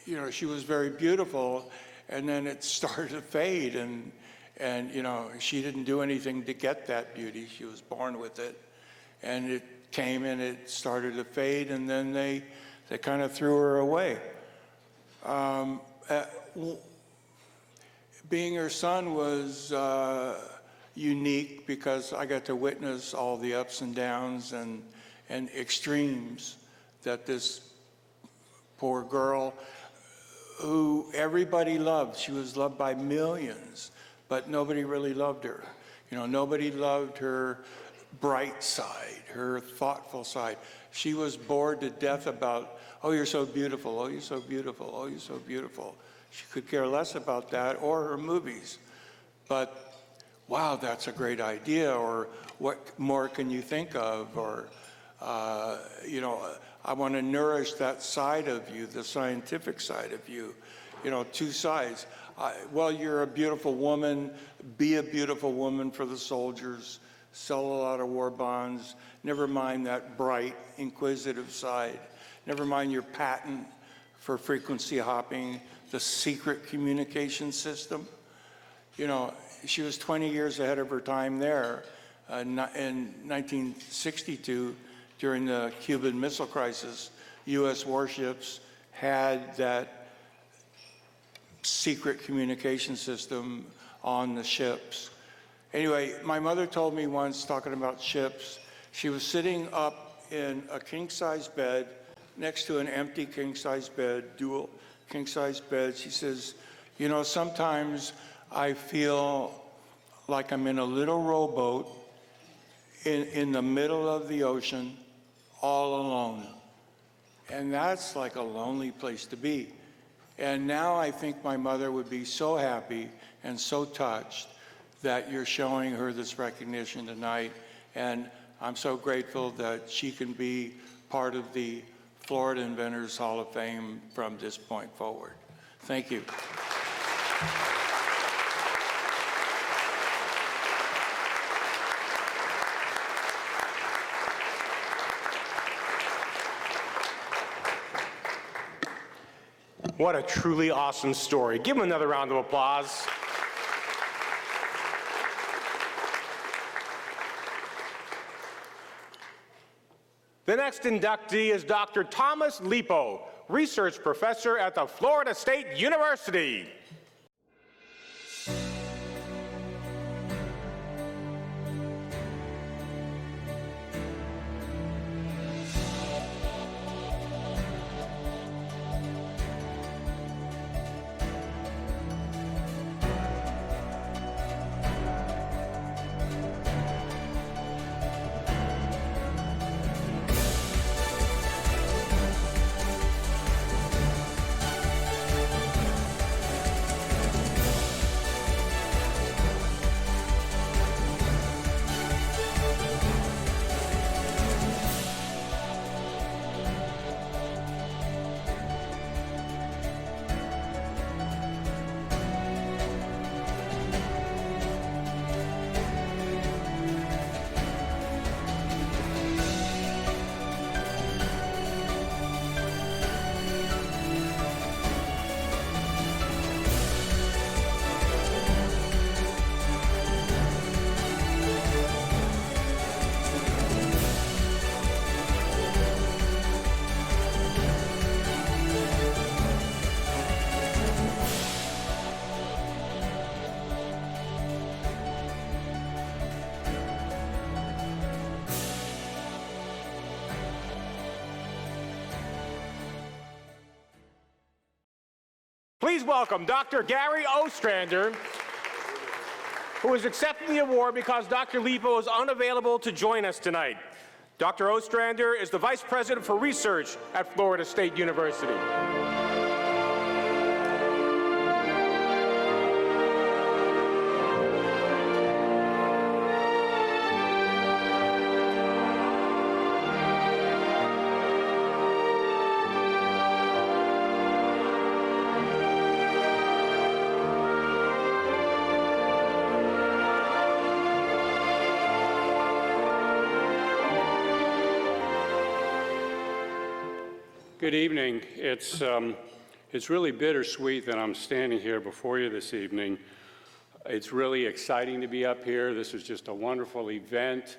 you know, she was very beautiful, and then it started to fade, and you know, she didn't do anything to get that beauty. She was born with it. And it came and it started to fade, and then they kind of threw her away. Being her son was unique because I got to witness all the ups and downs and extremes that this poor girl, who everybody loved, she was loved by millions, but nobody really loved her. You know, nobody loved her bright side, her thoughtful side. She was bored to death about, oh, you're so beautiful, oh, you're so beautiful, oh, you're so beautiful. She could care less about that or her movies. But, wow, that's a great idea, or what more can you think of? Or, you know, I want to nourish that side of you, the scientific side of you. You know, two sides. Well, you're a beautiful woman, be a beautiful woman for the soldiers, sell a lot of war bonds, never mind that bright, inquisitive side, never mind your patent for frequency hopping, the secret communication system. You know, she was 20 years ahead of her time there. In 1962, during the Cuban Missile Crisis, US warships had that secret communication system on the ships. Anyway, my mother told me once, talking about ships, she was sitting up in a king-size bed next to an empty king-size bed, dual king-size bed. She says, you know, sometimes I feel like I'm in a little rowboat in the middle of the ocean, all alone. And that's like a lonely place to be. And now I think my mother would be so happy and so touched that you're showing her this recognition tonight. And I'm so grateful that she can be part of the Florida Inventors Hall of Fame from this point forward. Thank you. What a truly awesome story. Give him another round of applause. The next inductee is Dr. Thomas Lipo, research professor at the Florida State University. Please welcome Dr. Gary Ostrander, who is accepting the award because Dr. Lipo is unavailable to join us tonight. Dr. Ostrander is the Vice President for Research at Florida State University. Good evening. It's really bittersweet that I'm standing here before you this evening. It's really exciting to be up here. This is just a wonderful event.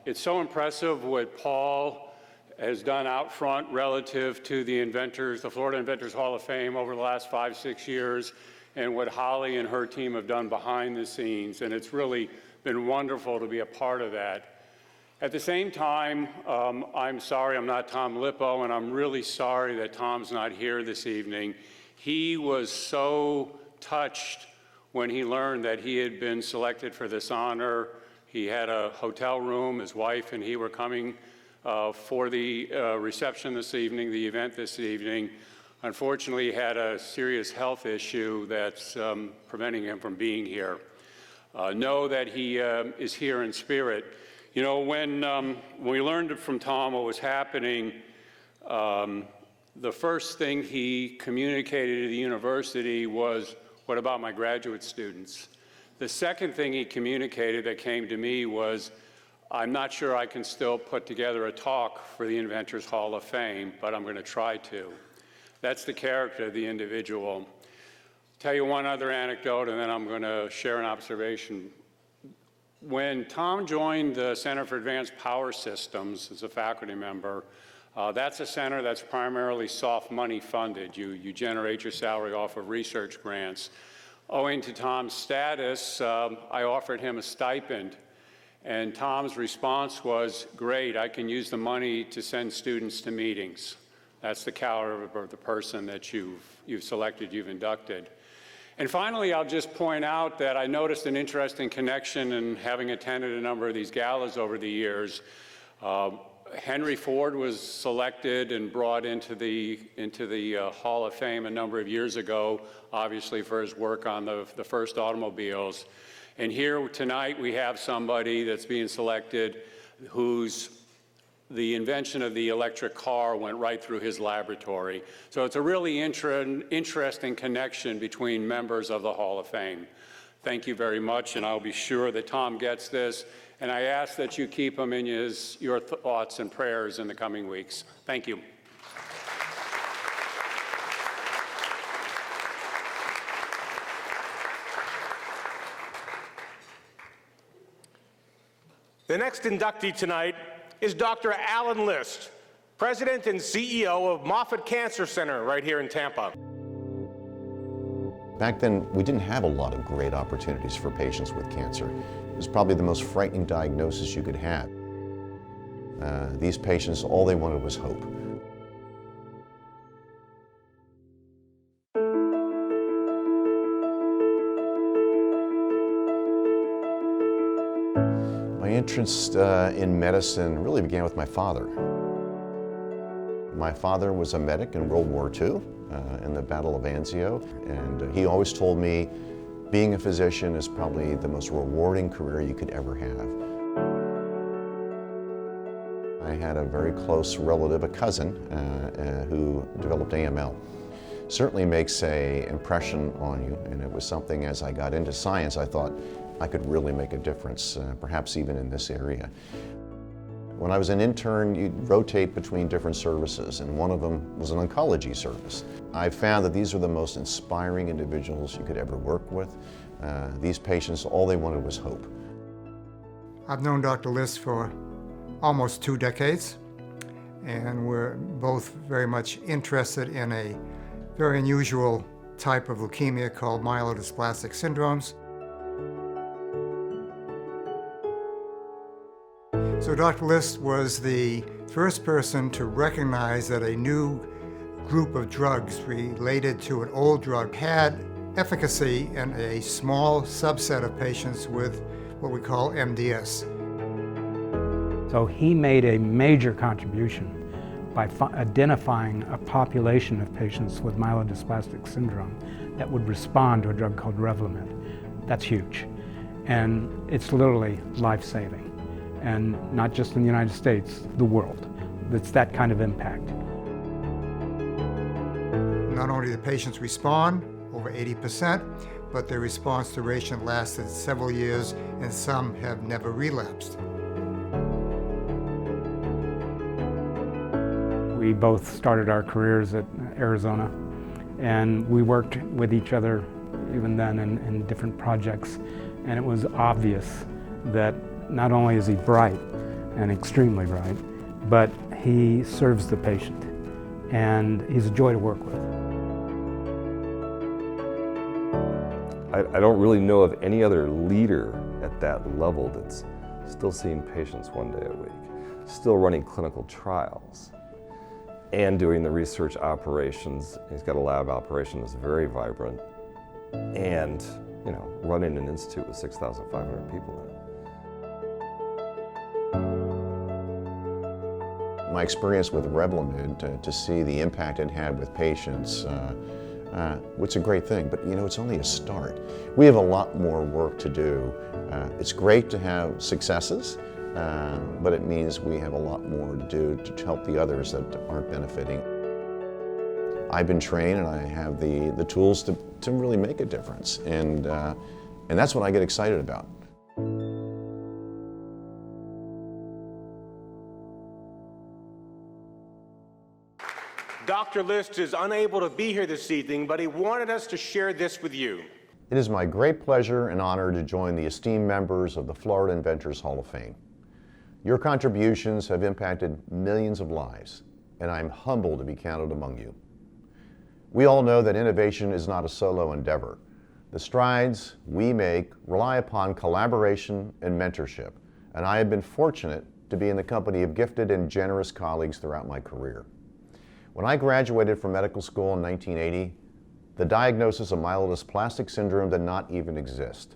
It's so impressive what Paul has done out front relative to the Inventors, the Florida Inventors Hall of Fame over the last 5-6 years, and what Holly and her team have done behind the scenes. And it's really been wonderful to be a part of that. At the same time, I'm sorry I'm not Tom Lippo, and I'm really sorry that Tom's not here this evening. He was so touched when he learned that he had been selected for this honor. He had a hotel room, his wife and he were coming for the reception this evening, the event this evening. Unfortunately, he had a serious health issue that's preventing him from being here. Know that he is here in spirit. You know, when we learned from Tom what was happening, the first thing he communicated to the university was, "What about my graduate students?" The second thing he communicated that came to me was, "I'm not sure I can still put together a talk for the Inventors Hall of Fame, but I'm going to try to." That's the character of the individual. Tell you one other anecdote, and then I'm going to share an observation. When Tom joined the Center for Advanced Power Systems as a faculty member, that's a center that's primarily soft money funded. You generate your salary off of research grants. Owing to Tom's status, I offered him a stipend, and Tom's response was, "Great, I can use the money to send students to meetings." That's the caliber of the person that you've selected, you've inducted. And finally, I'll just point out that I noticed an interesting connection in having attended a number of these galas over the years. Henry Ford was selected and brought into the Hall of Fame a number of years ago, obviously for his work on the first automobiles. And here tonight we have somebody that's being selected whose the invention of the electric car went right through his laboratory. So it's a really interesting connection between members of the Hall of Fame. Thank you very much, and I'll be sure that Tom gets this. And I ask that you keep him in your thoughts and prayers in the coming weeks. Thank you. The next inductee tonight is Dr. Alan List, President and CEO of Moffitt Cancer Center right here in Tampa. Back then, we didn't have a lot of great opportunities for patients with cancer. It was probably the most frightening diagnosis you could have. These patients, all they wanted was hope. My interest in medicine really began with my father. My father was a medic in World War II in the Battle of Anzio, and he always told me being a physician is probably the most rewarding career you could ever have. I had a very close relative, a cousin, who developed AML. Certainly makes an impression on you, and it was something as I got into science I thought I could really make a difference, perhaps even in this area. When I was an intern, you'd rotate between different services, and one of them was an oncology service. I found that these are the most inspiring individuals you could ever work with. These patients, all they wanted was hope. I've known Dr. List for almost 2 decades, and we're both very much interested in a very unusual type of leukemia called myelodysplastic syndromes. So Dr. List was the first person to recognize that a new group of drugs related to an old drug had efficacy in a small subset of patients with what we call MDS. So he made a major contribution by identifying a population of patients with myelodysplastic syndrome that would respond to a drug called Revlimid. That's huge, and it's literally life-saving. And not just in the United States, the world. It's that kind of impact. Not only do the patients respond, over 80%, but their response duration lasted several years, and some have never relapsed. We We both started our careers at Arizona, and we worked with each other even then in different projects. And it was obvious that not only is he bright, and extremely bright, but he serves the patient, and he's a joy to work with. I don't really know of any other leader at that level that's still seeing patients one day a week, still running clinical trials, and doing the research operations. He's got a lab operation that's very vibrant, and running an institute with 6,500 people in it. My experience with Revlimid, to see the impact it had with patients, it's a great thing, but it's only a start. We have a lot more work to do. It's great to have successes, but it means we have a lot more to do to help the others that aren't benefiting. I've been trained and I have the tools to really make a difference, and that's what I get excited about. Dr. List is unable to be here this evening, but he wanted us to share this with you. It is my great pleasure and honor to join the esteemed members of the Florida Inventors Hall of Fame. Your contributions have impacted millions of lives, and I'm humbled to be counted among you. We all know that innovation is not a solo endeavor. The strides we make rely upon collaboration and mentorship, and I have been fortunate to be in the company of gifted and generous colleagues throughout my career. When I graduated from medical school in 1980, the diagnosis of myelodysplastic syndrome did not even exist.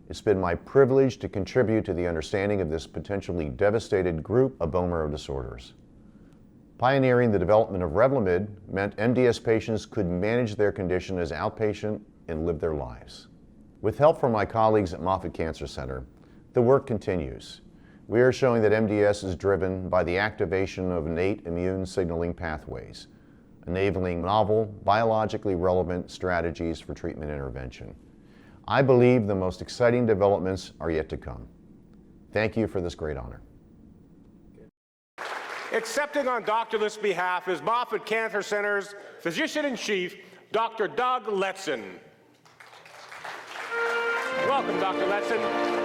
It's been my privilege to contribute to the understanding of this potentially devastated group of bone marrow disorders. Pioneering the development of Revlimid meant MDS patients could manage their condition as outpatient and live their lives. With help from my colleagues at Moffitt Cancer Center, the work continues. We are showing that MDS is driven by the activation of innate immune signaling pathways, enabling novel, biologically relevant strategies for treatment intervention. I believe the most exciting developments are yet to come. Thank you for this great honor. Accepting on Dr. List's behalf is Moffitt Cancer Center's Physician-in-Chief, Dr. Doug Letson. Welcome, Dr. Letson.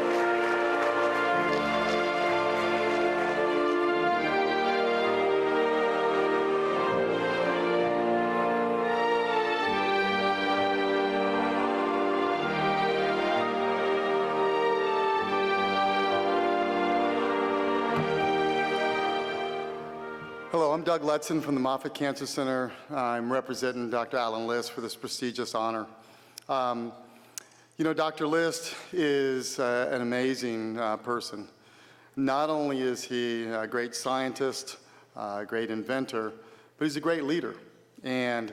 Hello, I'm Doug Letson from the Moffitt Cancer Center. I'm representing Dr. Alan List for this prestigious honor. Dr. List is an amazing person. Not only is he a great scientist, a great inventor, but he's a great leader. And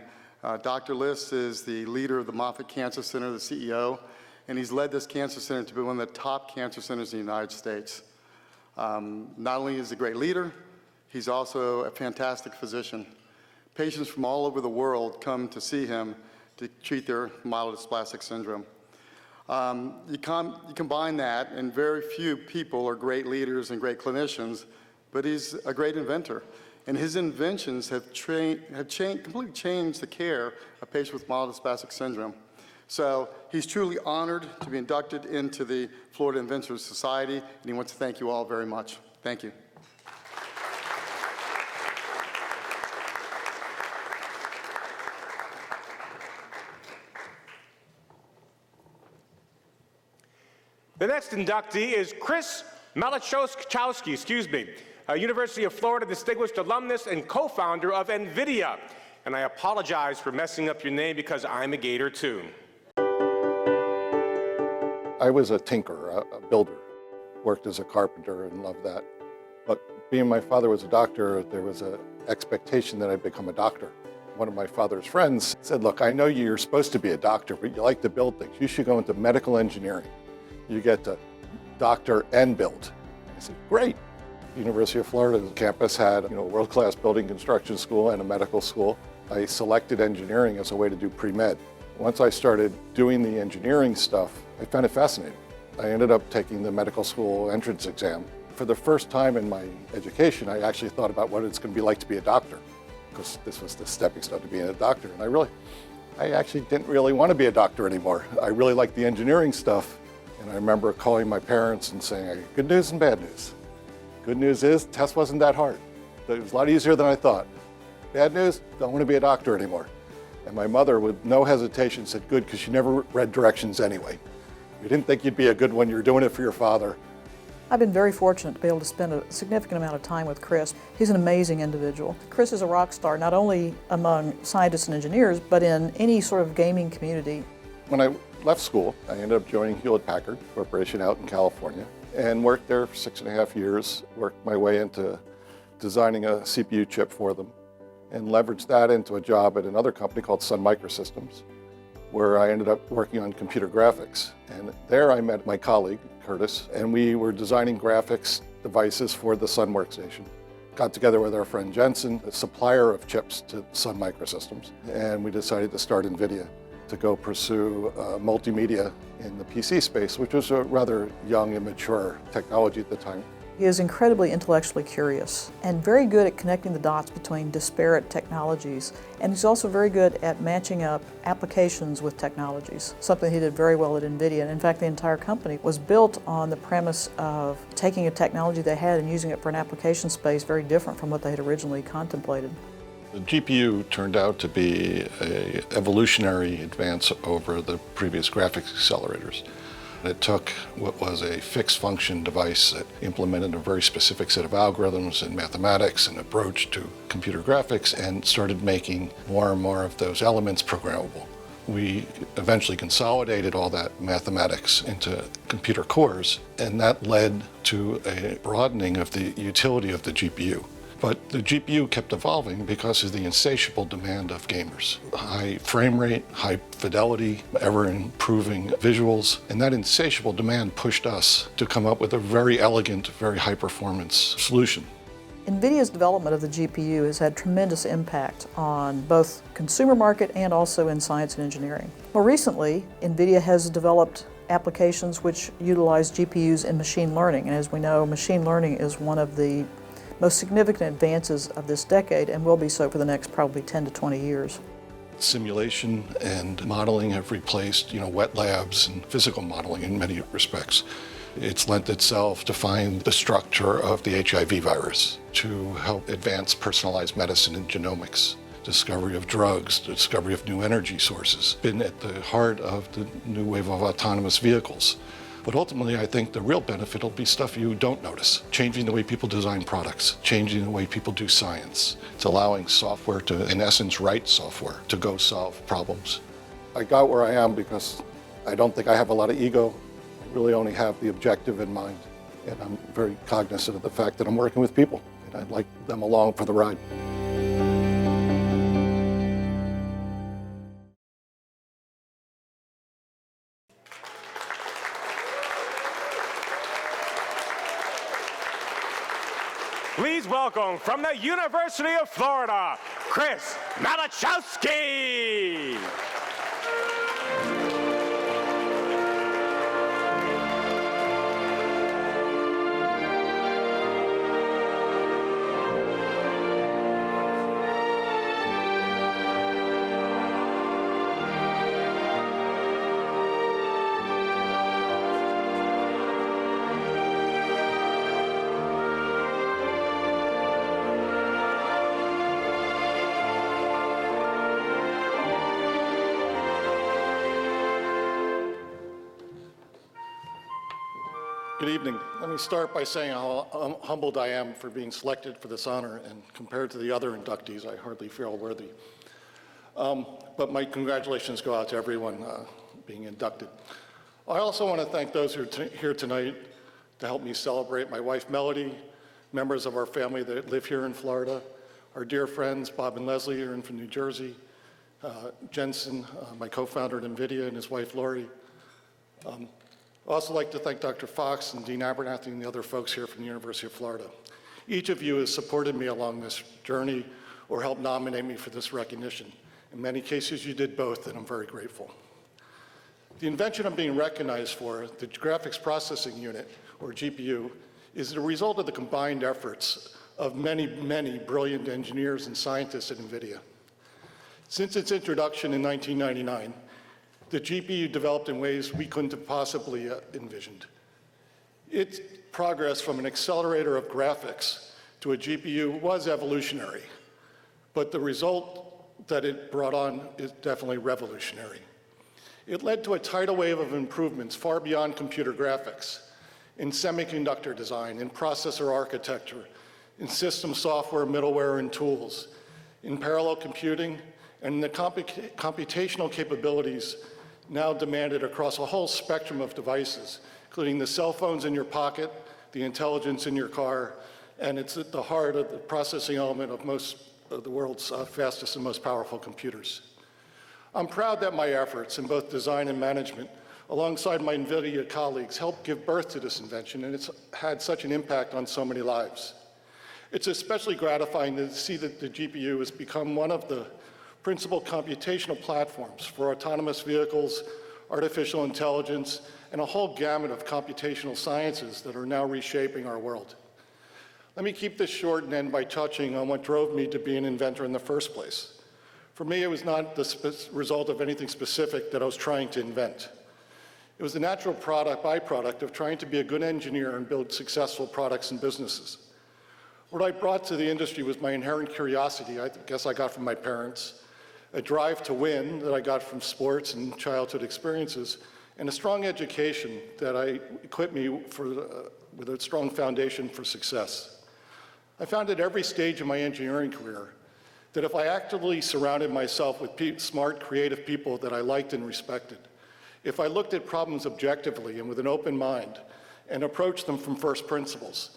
Dr. List is the leader of the Moffitt Cancer Center, the CEO, and he's led this cancer center to be one of the top cancer centers in the United States. Not only is he a great leader, he's also a fantastic physician. Patients from all over the world come to see him to treat their myelodysplastic syndrome. You combine that, and very few people are great leaders and great clinicians, but he's a great inventor. And his inventions have completely changed the care of patients with myelodysplastic syndrome. So he's truly honored to be inducted into the Florida Inventors Society, and he wants to thank you all very much. Thank you. The next inductee is Chris Malachowski, a University of Florida distinguished alumnus and co-founder of NVIDIA. And I apologize for messing up your name because I'm a Gator too. I was a tinker, a builder, worked as a carpenter and loved that. But being my father was a doctor, there was an expectation that I'd become a doctor. One of my father's friends said, look, I know you're supposed to be a doctor, but you like to build things. You should go into medical engineering. You get to doctor and build. I said, great. University of Florida campus had a world-class building construction school and a medical school. I selected engineering as a way to do pre-med. Once I started doing the engineering stuff, I found it fascinating. I ended up taking the medical school entrance exam. For the first time in my education, I actually thought about what it's going to be like to be a doctor. because this was the stepping stone to being a doctor. And I actually didn't really want to be a doctor anymore. I really liked the engineering stuff. And I remember calling my parents and saying, good news and bad news. Good news is, the test wasn't that hard. It was a lot easier than I thought. Bad news, don't want to be a doctor anymore. And my mother, with no hesitation, said, good, because she never read directions anyway. You didn't think you'd be a good one, you're doing it for your father. I've been very fortunate to be able to spend a significant amount of time with Chris. He's an amazing individual. Chris is a rock star, not only among scientists and engineers, but in any sort of gaming community. When I left school, I ended up joining Hewlett-Packard Corporation out in California and worked there for 6.5 years, worked my way into designing a CPU chip for them and leveraged that into a job at another company called Sun Microsystems, where I ended up working on computer graphics. And there I met my colleague, Curtis, and we were designing graphics devices for the Sun workstation. Got together with our friend Jensen, a supplier of chips to Sun Microsystems, and we decided to start NVIDIA to go pursue multimedia in the PC space, which was a rather young and mature technology at the time. He is incredibly intellectually curious and very good at connecting the dots between disparate technologies. And he's also very good at matching up applications with technologies, something he did very well at NVIDIA. And in fact, the entire company was built on the premise of taking a technology they had and using it for an application space very different from what they had originally contemplated. The GPU turned out to be an evolutionary advance over the previous graphics accelerators. It took what was a fixed function device that implemented a very specific set of algorithms and mathematics and approach to computer graphics and started making more and more of those elements programmable. We eventually consolidated all that mathematics into computer cores, and that led to a broadening of the utility of the GPU. But the GPU kept evolving because of the insatiable demand of gamers. High frame rate, high fidelity, ever-improving visuals, and that insatiable demand pushed us to come up with a very elegant, very high-performance solution. NVIDIA's development of the GPU has had tremendous impact on both consumer market and also in science and engineering. More recently, NVIDIA has developed applications which utilize GPUs in machine learning, and as we know, machine learning is one of the most significant advances of this decade and will be so for the next probably 10 to 20 years. Simulation and modeling have replaced, wet labs and physical modeling in many respects. It's lent itself to find the structure of the HIV virus, to help advance personalized medicine and genomics, discovery of drugs, the discovery of new energy sources, been at the heart of the new wave of autonomous vehicles. But ultimately, I think the real benefit will be stuff you don't notice. Changing the way people design products, changing the way people do science. It's allowing software to, in essence, write software to go solve problems. I got where I am because I don't think I have a lot of ego. I really only have the objective in mind. And I'm very cognizant of the fact that I'm working with people, and I'd like them along for the ride. Please welcome from the University of Florida, Chris Malachowski. Good evening. Let me start by saying how humbled I am for being selected for this honor, and compared to the other inductees, I hardly feel worthy. But my congratulations go out to everyone being inducted. I also want to thank those who are here tonight to help me celebrate my wife, Melody, members of our family that live here in Florida, our dear friends, Bob and Leslie, are in from New Jersey, Jensen, my co-founder at NVIDIA, and his wife, Lori. I'd also like to thank Dr. Fox and Dean Abernathy and the other folks here from the University of Florida. Each of you has supported me along this journey or helped nominate me for this recognition. In many cases, you did both, and I'm very grateful. The invention I'm being recognized for, the Graphics Processing Unit, or GPU, is the result of the combined efforts of many, many brilliant engineers and scientists at NVIDIA. Since its introduction in 1999, the GPU developed in ways we couldn't have possibly envisioned. Its progress from an accelerator of graphics to a GPU was evolutionary, but the result that it brought on is definitely revolutionary. It led to a tidal wave of improvements far beyond computer graphics, in semiconductor design, in processor architecture, in system software, middleware, and tools, in parallel computing, and the computational capabilities now demanded across a whole spectrum of devices, including the cell phones in your pocket, the intelligence in your car, and it's at the heart of the processing element of most of the world's fastest and most powerful computers. I'm proud that my efforts in both design and management, alongside my NVIDIA colleagues, helped give birth to this invention, and it's had such an impact on so many lives. It's especially gratifying to see that the GPU has become one of the principal computational platforms for autonomous vehicles, artificial intelligence, and a whole gamut of computational sciences that are now reshaping our world. Let me keep this short and end by touching on what drove me to be an inventor in the first place. For me, it was not the result of anything specific that I was trying to invent. It was the natural byproduct of trying to be a good engineer and build successful products and businesses. What I brought to the industry was my inherent curiosity, I guess I got from my parents, a drive to win that I got from sports and childhood experiences, and a strong education that equipped me with a strong foundation for success. I found at every stage of my engineering career that if I actively surrounded myself with smart, creative people that I liked and respected, if I looked at problems objectively and with an open mind and approached them from first principles,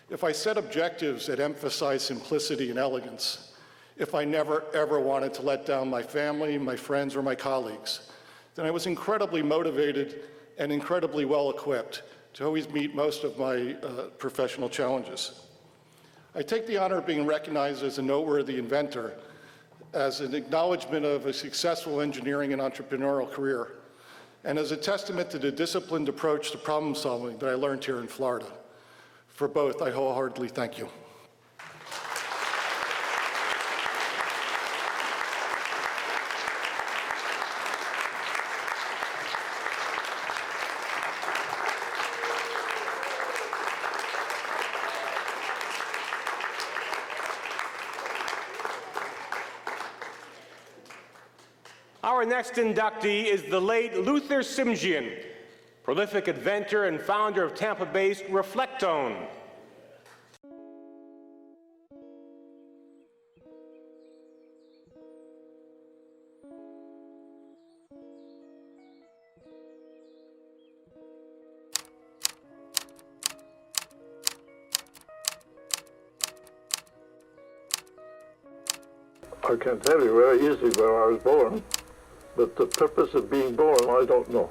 if I set objectives that emphasize simplicity and elegance, if I never, ever wanted to let down my family, my friends, or my colleagues, then I was incredibly motivated and incredibly well-equipped to always meet most of my professional challenges. I take the honor of being recognized as a noteworthy inventor as an acknowledgement of a successful engineering and entrepreneurial career, and as a testament to the disciplined approach to problem solving that I learned here in Florida. For both, I wholeheartedly thank you. Our next inductee is the late Luther Simjian, prolific inventor and founder of Tampa-based Reflectone. I can tell you very easily where I was born, but the purpose of being born, I don't know.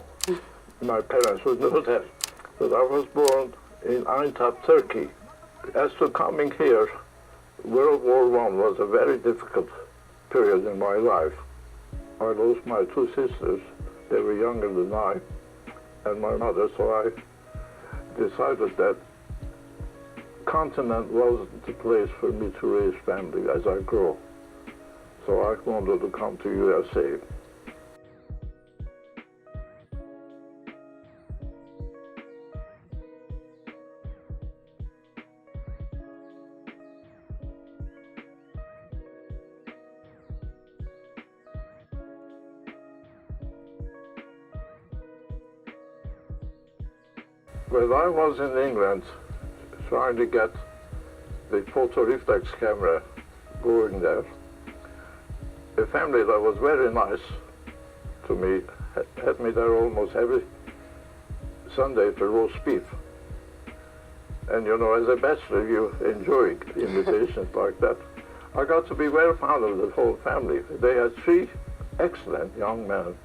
My parents would know that. But I was born in Antep, Turkey. As to coming here, World War I was a very difficult period in my life. I lost my two sisters. They were younger than I, and my mother, so I decided that continent wasn't the place for me to raise family as I grew. So I wanted to come to USA. When I was in England trying to get the photoreflex camera going there, a family that was very nice to me had me there almost every Sunday for roast beef. And you know, as a bachelor, you enjoy invitations like that. I got to be very fond of the whole family. They had three excellent young men.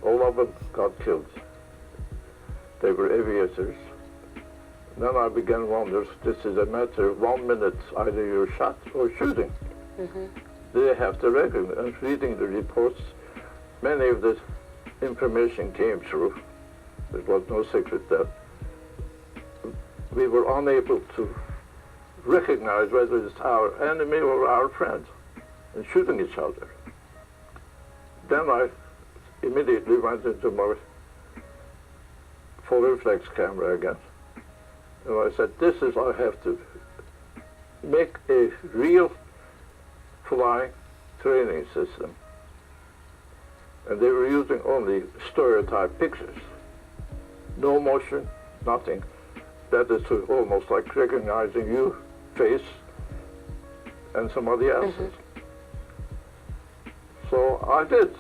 All of them got killed. They were aviators. Then I began to wonder, this is a matter of 1 minute, either you're shot or shooting. Mm-hmm. They have the record, and reading the reports, many of the information came through. There was no secret that we were unable to recognize whether it's our enemy or our friend and shooting each other. Then I immediately went into my full reflex camera again. And I said, I have to make a real flying training system. And they were using only stereotype pictures. No motion, nothing. That is almost like recognizing your face and somebody else's. So I did.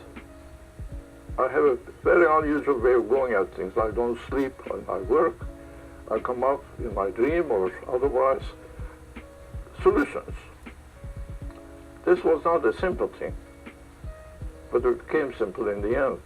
I have a very unusual way of going at things. I don't sleep when I work. I come up in my dream or otherwise solutions. This was not a simple thing, but it became simple in the end.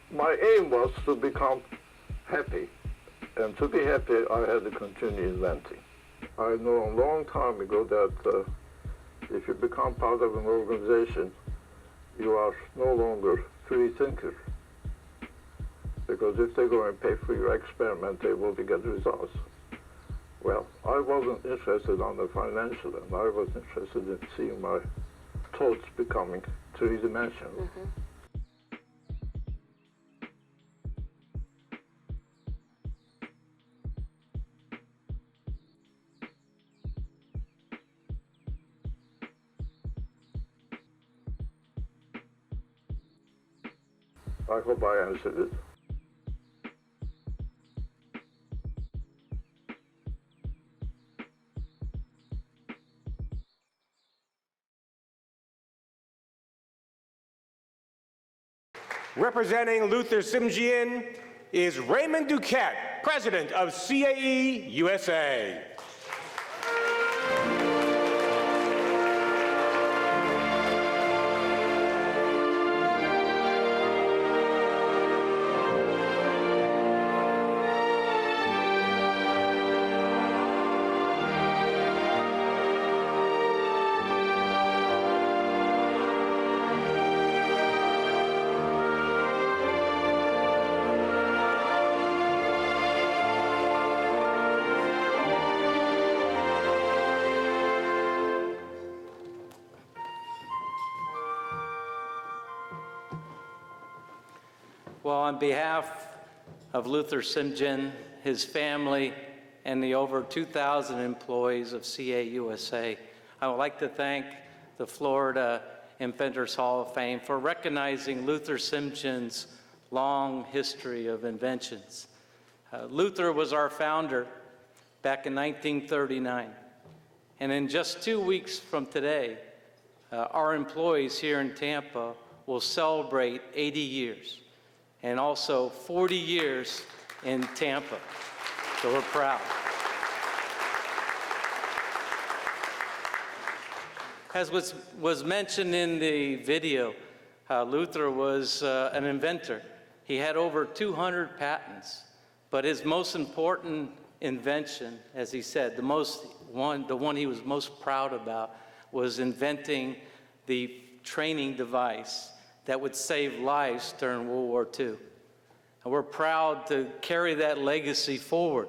My aim was to become happy, and to be happy I had to continue inventing. I know a long time ago that if you become part of an organization, you are no longer free thinker. Because if they go and pay for your experiment, they will get results. Well, I wasn't interested on the financial end. I was interested in seeing my thoughts becoming three-dimensional. I hope I answered it. Representing Luther Simjian is Raymond Duquette, President of CAE USA. Well, on behalf of Luther Simjian, his family, and the over 2,000 employees of CAE USA, I would like to thank the Florida Inventors Hall of Fame for recognizing Luther Simjian's long history of inventions. Luther was our founder back in 1939, and in just 2 weeks from today, our employees here in Tampa will celebrate 80 years. And also 40 years in Tampa. So we're proud. As was mentioned in the video, Luther was an inventor. He had over 200 patents, but his most important invention, as he said, the one he was most proud about was inventing the training device that would save lives during World War II. And we're proud to carry that legacy forward,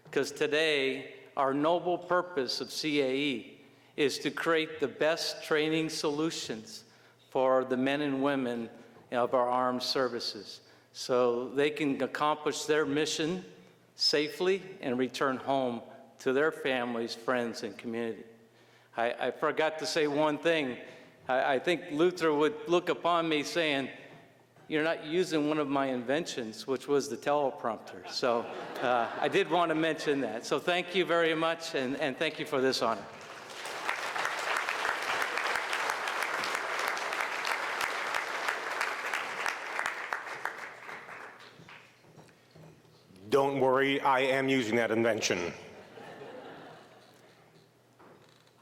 because today our noble purpose of CAE is to create the best training solutions for the men and women of our armed services, so they can accomplish their mission safely and return home to their families, friends, and community. I forgot to say one thing. I think Luther would look upon me saying, "You're not using one of my inventions," which was the teleprompter. So I did want to mention that. So thank you very much, and thank you for this honor. Don't worry, I am using that invention.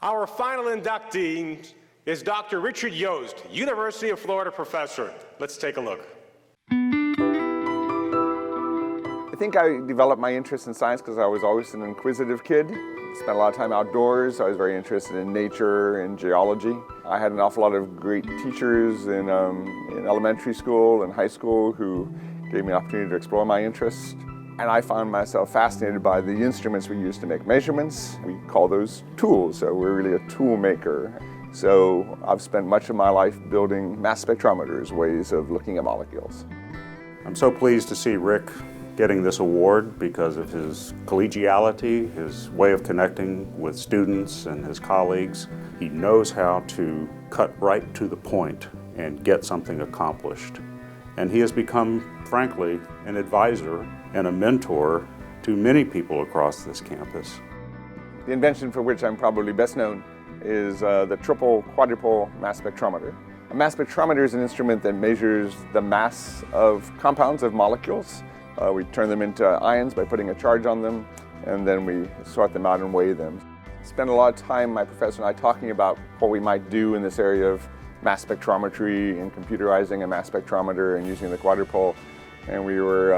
Our final inductee is Dr. Richard Yost, University of Florida professor. Let's take a look. I think I developed my interest in science because I was always an inquisitive kid. Spent a lot of time outdoors. I was very interested in nature and geology. I had an awful lot of great teachers in elementary school and high school who gave me an opportunity to explore my interests. And I found myself fascinated by the instruments we use to make measurements. We call those tools, so we're really a tool maker. So I've spent much of my life building mass spectrometers, ways of looking at molecules. I'm so pleased to see Rick getting this award because of his collegiality, his way of connecting with students and his colleagues. He knows how to cut right to the point and get something accomplished. And he has become, frankly, an advisor and a mentor to many people across this campus. The invention for which I'm probably best known is the triple quadrupole mass spectrometer. A mass spectrometer is an instrument that measures the mass of compounds, of molecules. We turn them into ions by putting a charge on them, and then we sort them out and weigh them. Spent a lot of time, my professor and I, talking about what we might do in this area of mass spectrometry and computerizing a mass spectrometer and using the quadrupole. And we were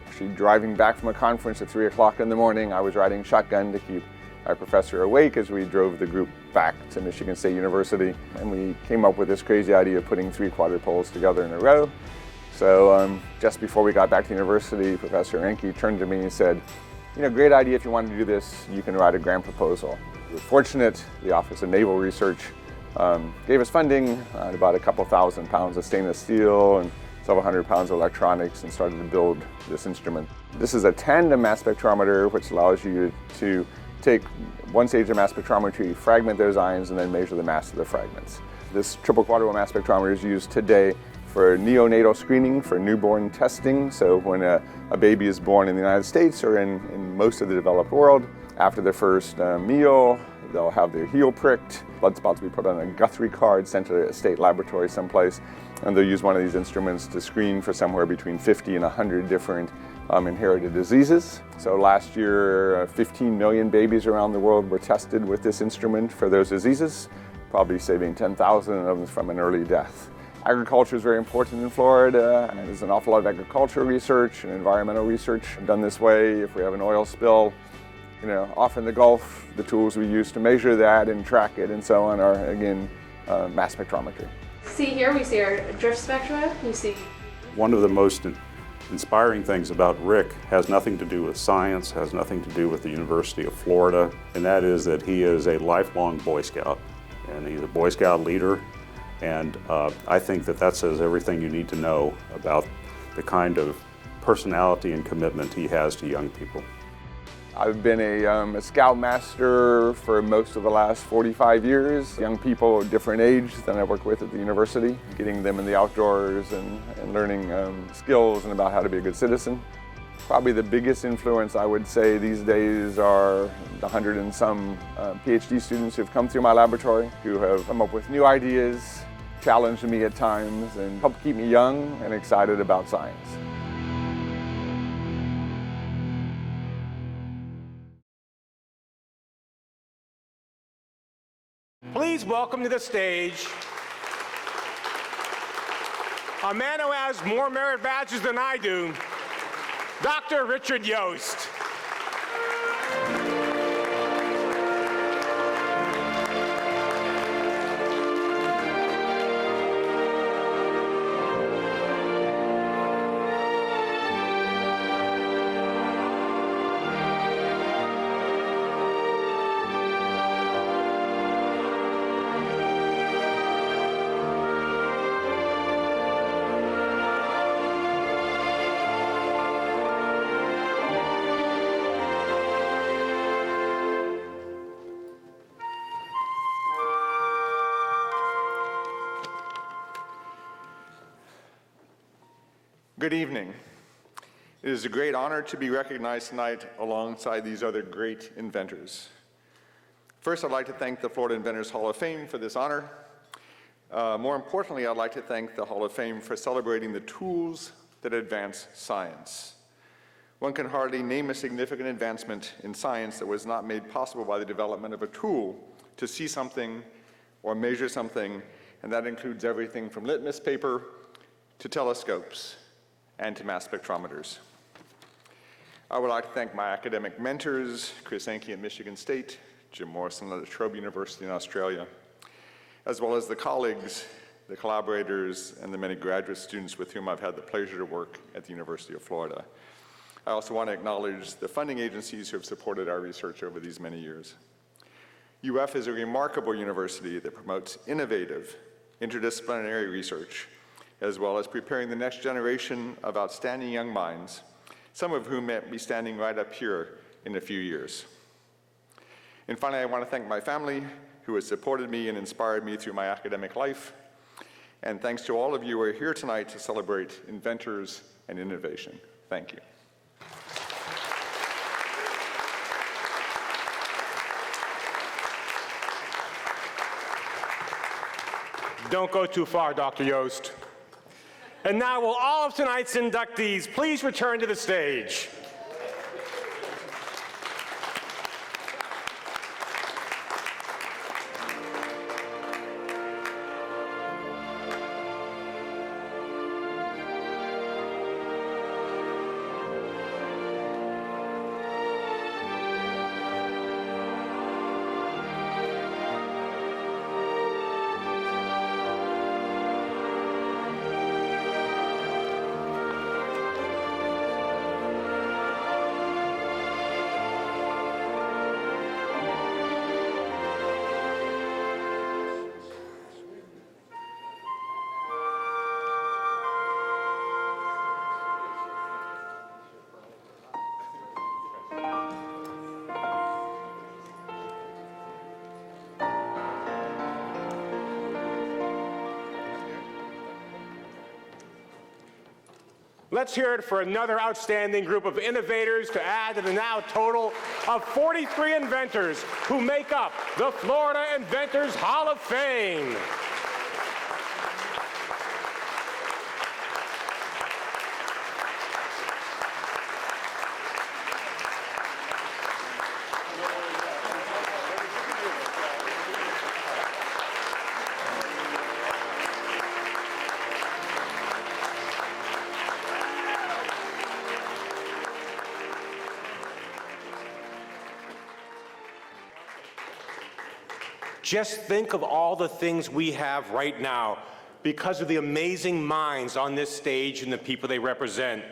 actually driving back from a conference at 3 o'clock in the morning. I was riding shotgun to keep our professor awake as we drove the group back to Michigan State University. And we came up with this crazy idea of putting 3 quadrupoles together in a row. So just before we got back to university, Professor Enke turned to me and said, you know, great idea. If you want to do this, you can write a grant proposal. We were fortunate. The Office of Naval Research gave us funding, about a couple thousand pounds of stainless steel and several hundred pounds of electronics, and started to build this instrument. This is a tandem mass spectrometer, which allows you to take one stage of mass spectrometry, fragment those ions, and then measure the mass of the fragments. This triple quadrupole mass spectrometer is used today for neonatal screening, for newborn testing. So when a baby is born in the United States or in most of the developed world, after their first meal, they'll have their heel pricked, blood spots will be put on a Guthrie card, sent to a state laboratory someplace, and they'll use one of these instruments to screen for somewhere between 50 and 100 different inherited diseases. So last year, 15 million babies around the world were tested with this instrument for those diseases, probably saving 10,000 of them from an early death. Agriculture is very important in Florida, and there's an awful lot of agricultural research and environmental research done this way. If we have an oil spill, you know, off in the Gulf, the tools we use to measure that and track it and so on are, again, mass spectrometry. See here, we see our drift spectra. You see. One of the most inspiring things about Rick has nothing to do with science, has nothing to do with the University of Florida, and that is that he is a lifelong Boy Scout, and he's a Boy Scout leader. And I think that says everything you need to know about the kind of personality and commitment he has to young people. I've been a Scout Master for most of the last 45 years. Young people of different age than I work with at the university, getting them in the outdoors and learning skills and about how to be a good citizen. Probably the biggest influence I would say these days are the 100 and some PhD students who've come through my laboratory, who have come up with new ideas, challenged me at times, and helped keep me young and excited about science. Please welcome to the stage a man who has more merit badges than I do, Dr. Richard Yost. Good evening. It is a great honor to be recognized tonight alongside these other great inventors. First, I'd like to thank the Florida Inventors Hall of Fame for this honor. More importantly, I'd like to thank the Hall of Fame for celebrating the tools that advance science. One can hardly name a significant advancement in science that was not made possible by the development of a tool to see something or measure something, and that includes everything from litmus paper to telescopes and to mass spectrometers. I would like to thank my academic mentors, Chris Anke at Michigan State, Jim Morrison at La Trobe University in Australia, as well as the colleagues, the collaborators, and the many graduate students with whom I've had the pleasure to work at the University of Florida. I also want to acknowledge the funding agencies who have supported our research over these many years. UF is a remarkable university that promotes innovative, interdisciplinary research, as well as preparing the next generation of outstanding young minds, some of whom may be standing right up here in a few years. And finally, I want to thank my family, who has supported me and inspired me through my academic life. And thanks to all of you who are here tonight to celebrate inventors and innovation. Thank you. Don't go too far, Dr. Yost. And now will all of tonight's inductees please return to the stage. Let's hear it for another outstanding group of innovators to add to the now total of 43 inventors who make up the Florida Inventors Hall of Fame. Just think of all the things we have right now because of the amazing minds on this stage and the people they represent.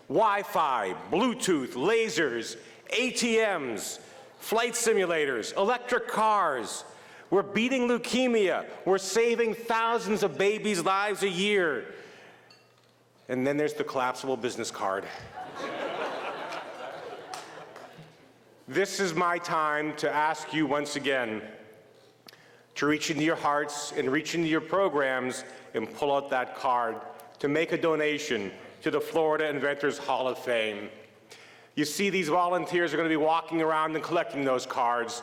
Wi-Fi, Bluetooth, lasers, ATMs, flight simulators, electric cars. We're beating leukemia. We're saving thousands of babies' lives a year. And then there's the collapsible business card. This is my time to ask you once again to reach into your hearts and reach into your programs and pull out that card to make a donation to the Florida Inventors Hall of Fame. You see, these volunteers are going to be walking around and collecting those cards,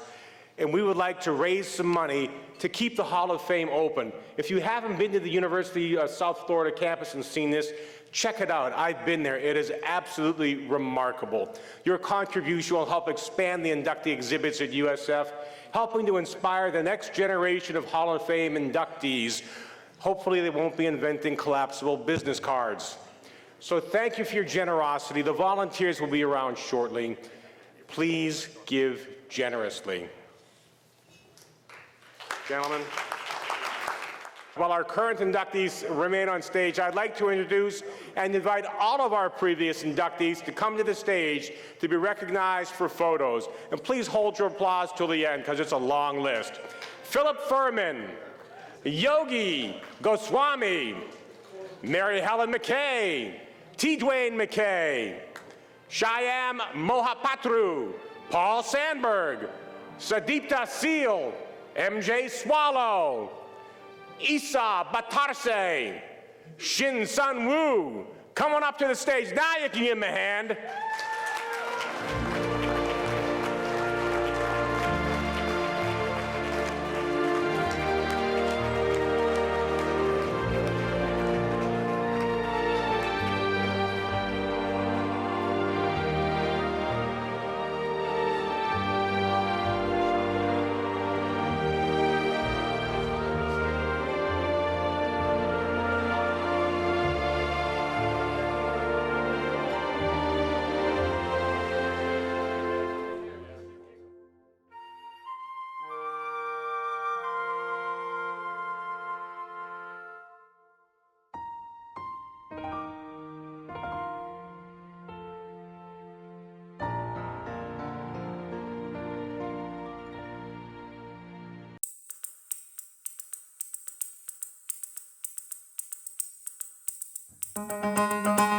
and we would like to raise some money to keep the Hall of Fame open. If you haven't been to the University of South Florida campus and seen this, check it out. I've been there. It is absolutely remarkable. Your contribution will help expand the inductee exhibits at USF, helping to inspire the next generation of Hall of Fame inductees. Hopefully they won't be inventing collapsible business cards. So thank you for your generosity. The volunteers will be around shortly. Please give generously. Gentlemen. While our current inductees remain on stage, I'd like to introduce and invite all of our previous inductees to come to the stage to be recognized for photos. And please hold your applause till the end, because it's a long list. Philip Furman, Yogi Goswami, Mary Helen McKay, T. Dwayne McKay, Shyam Mohapatru, Paul Sandberg, Sadipta Seal, MJ Swallow, Isa Batarse, Shin Sun Woo. Come on up to the stage. Now you can give him a hand. you.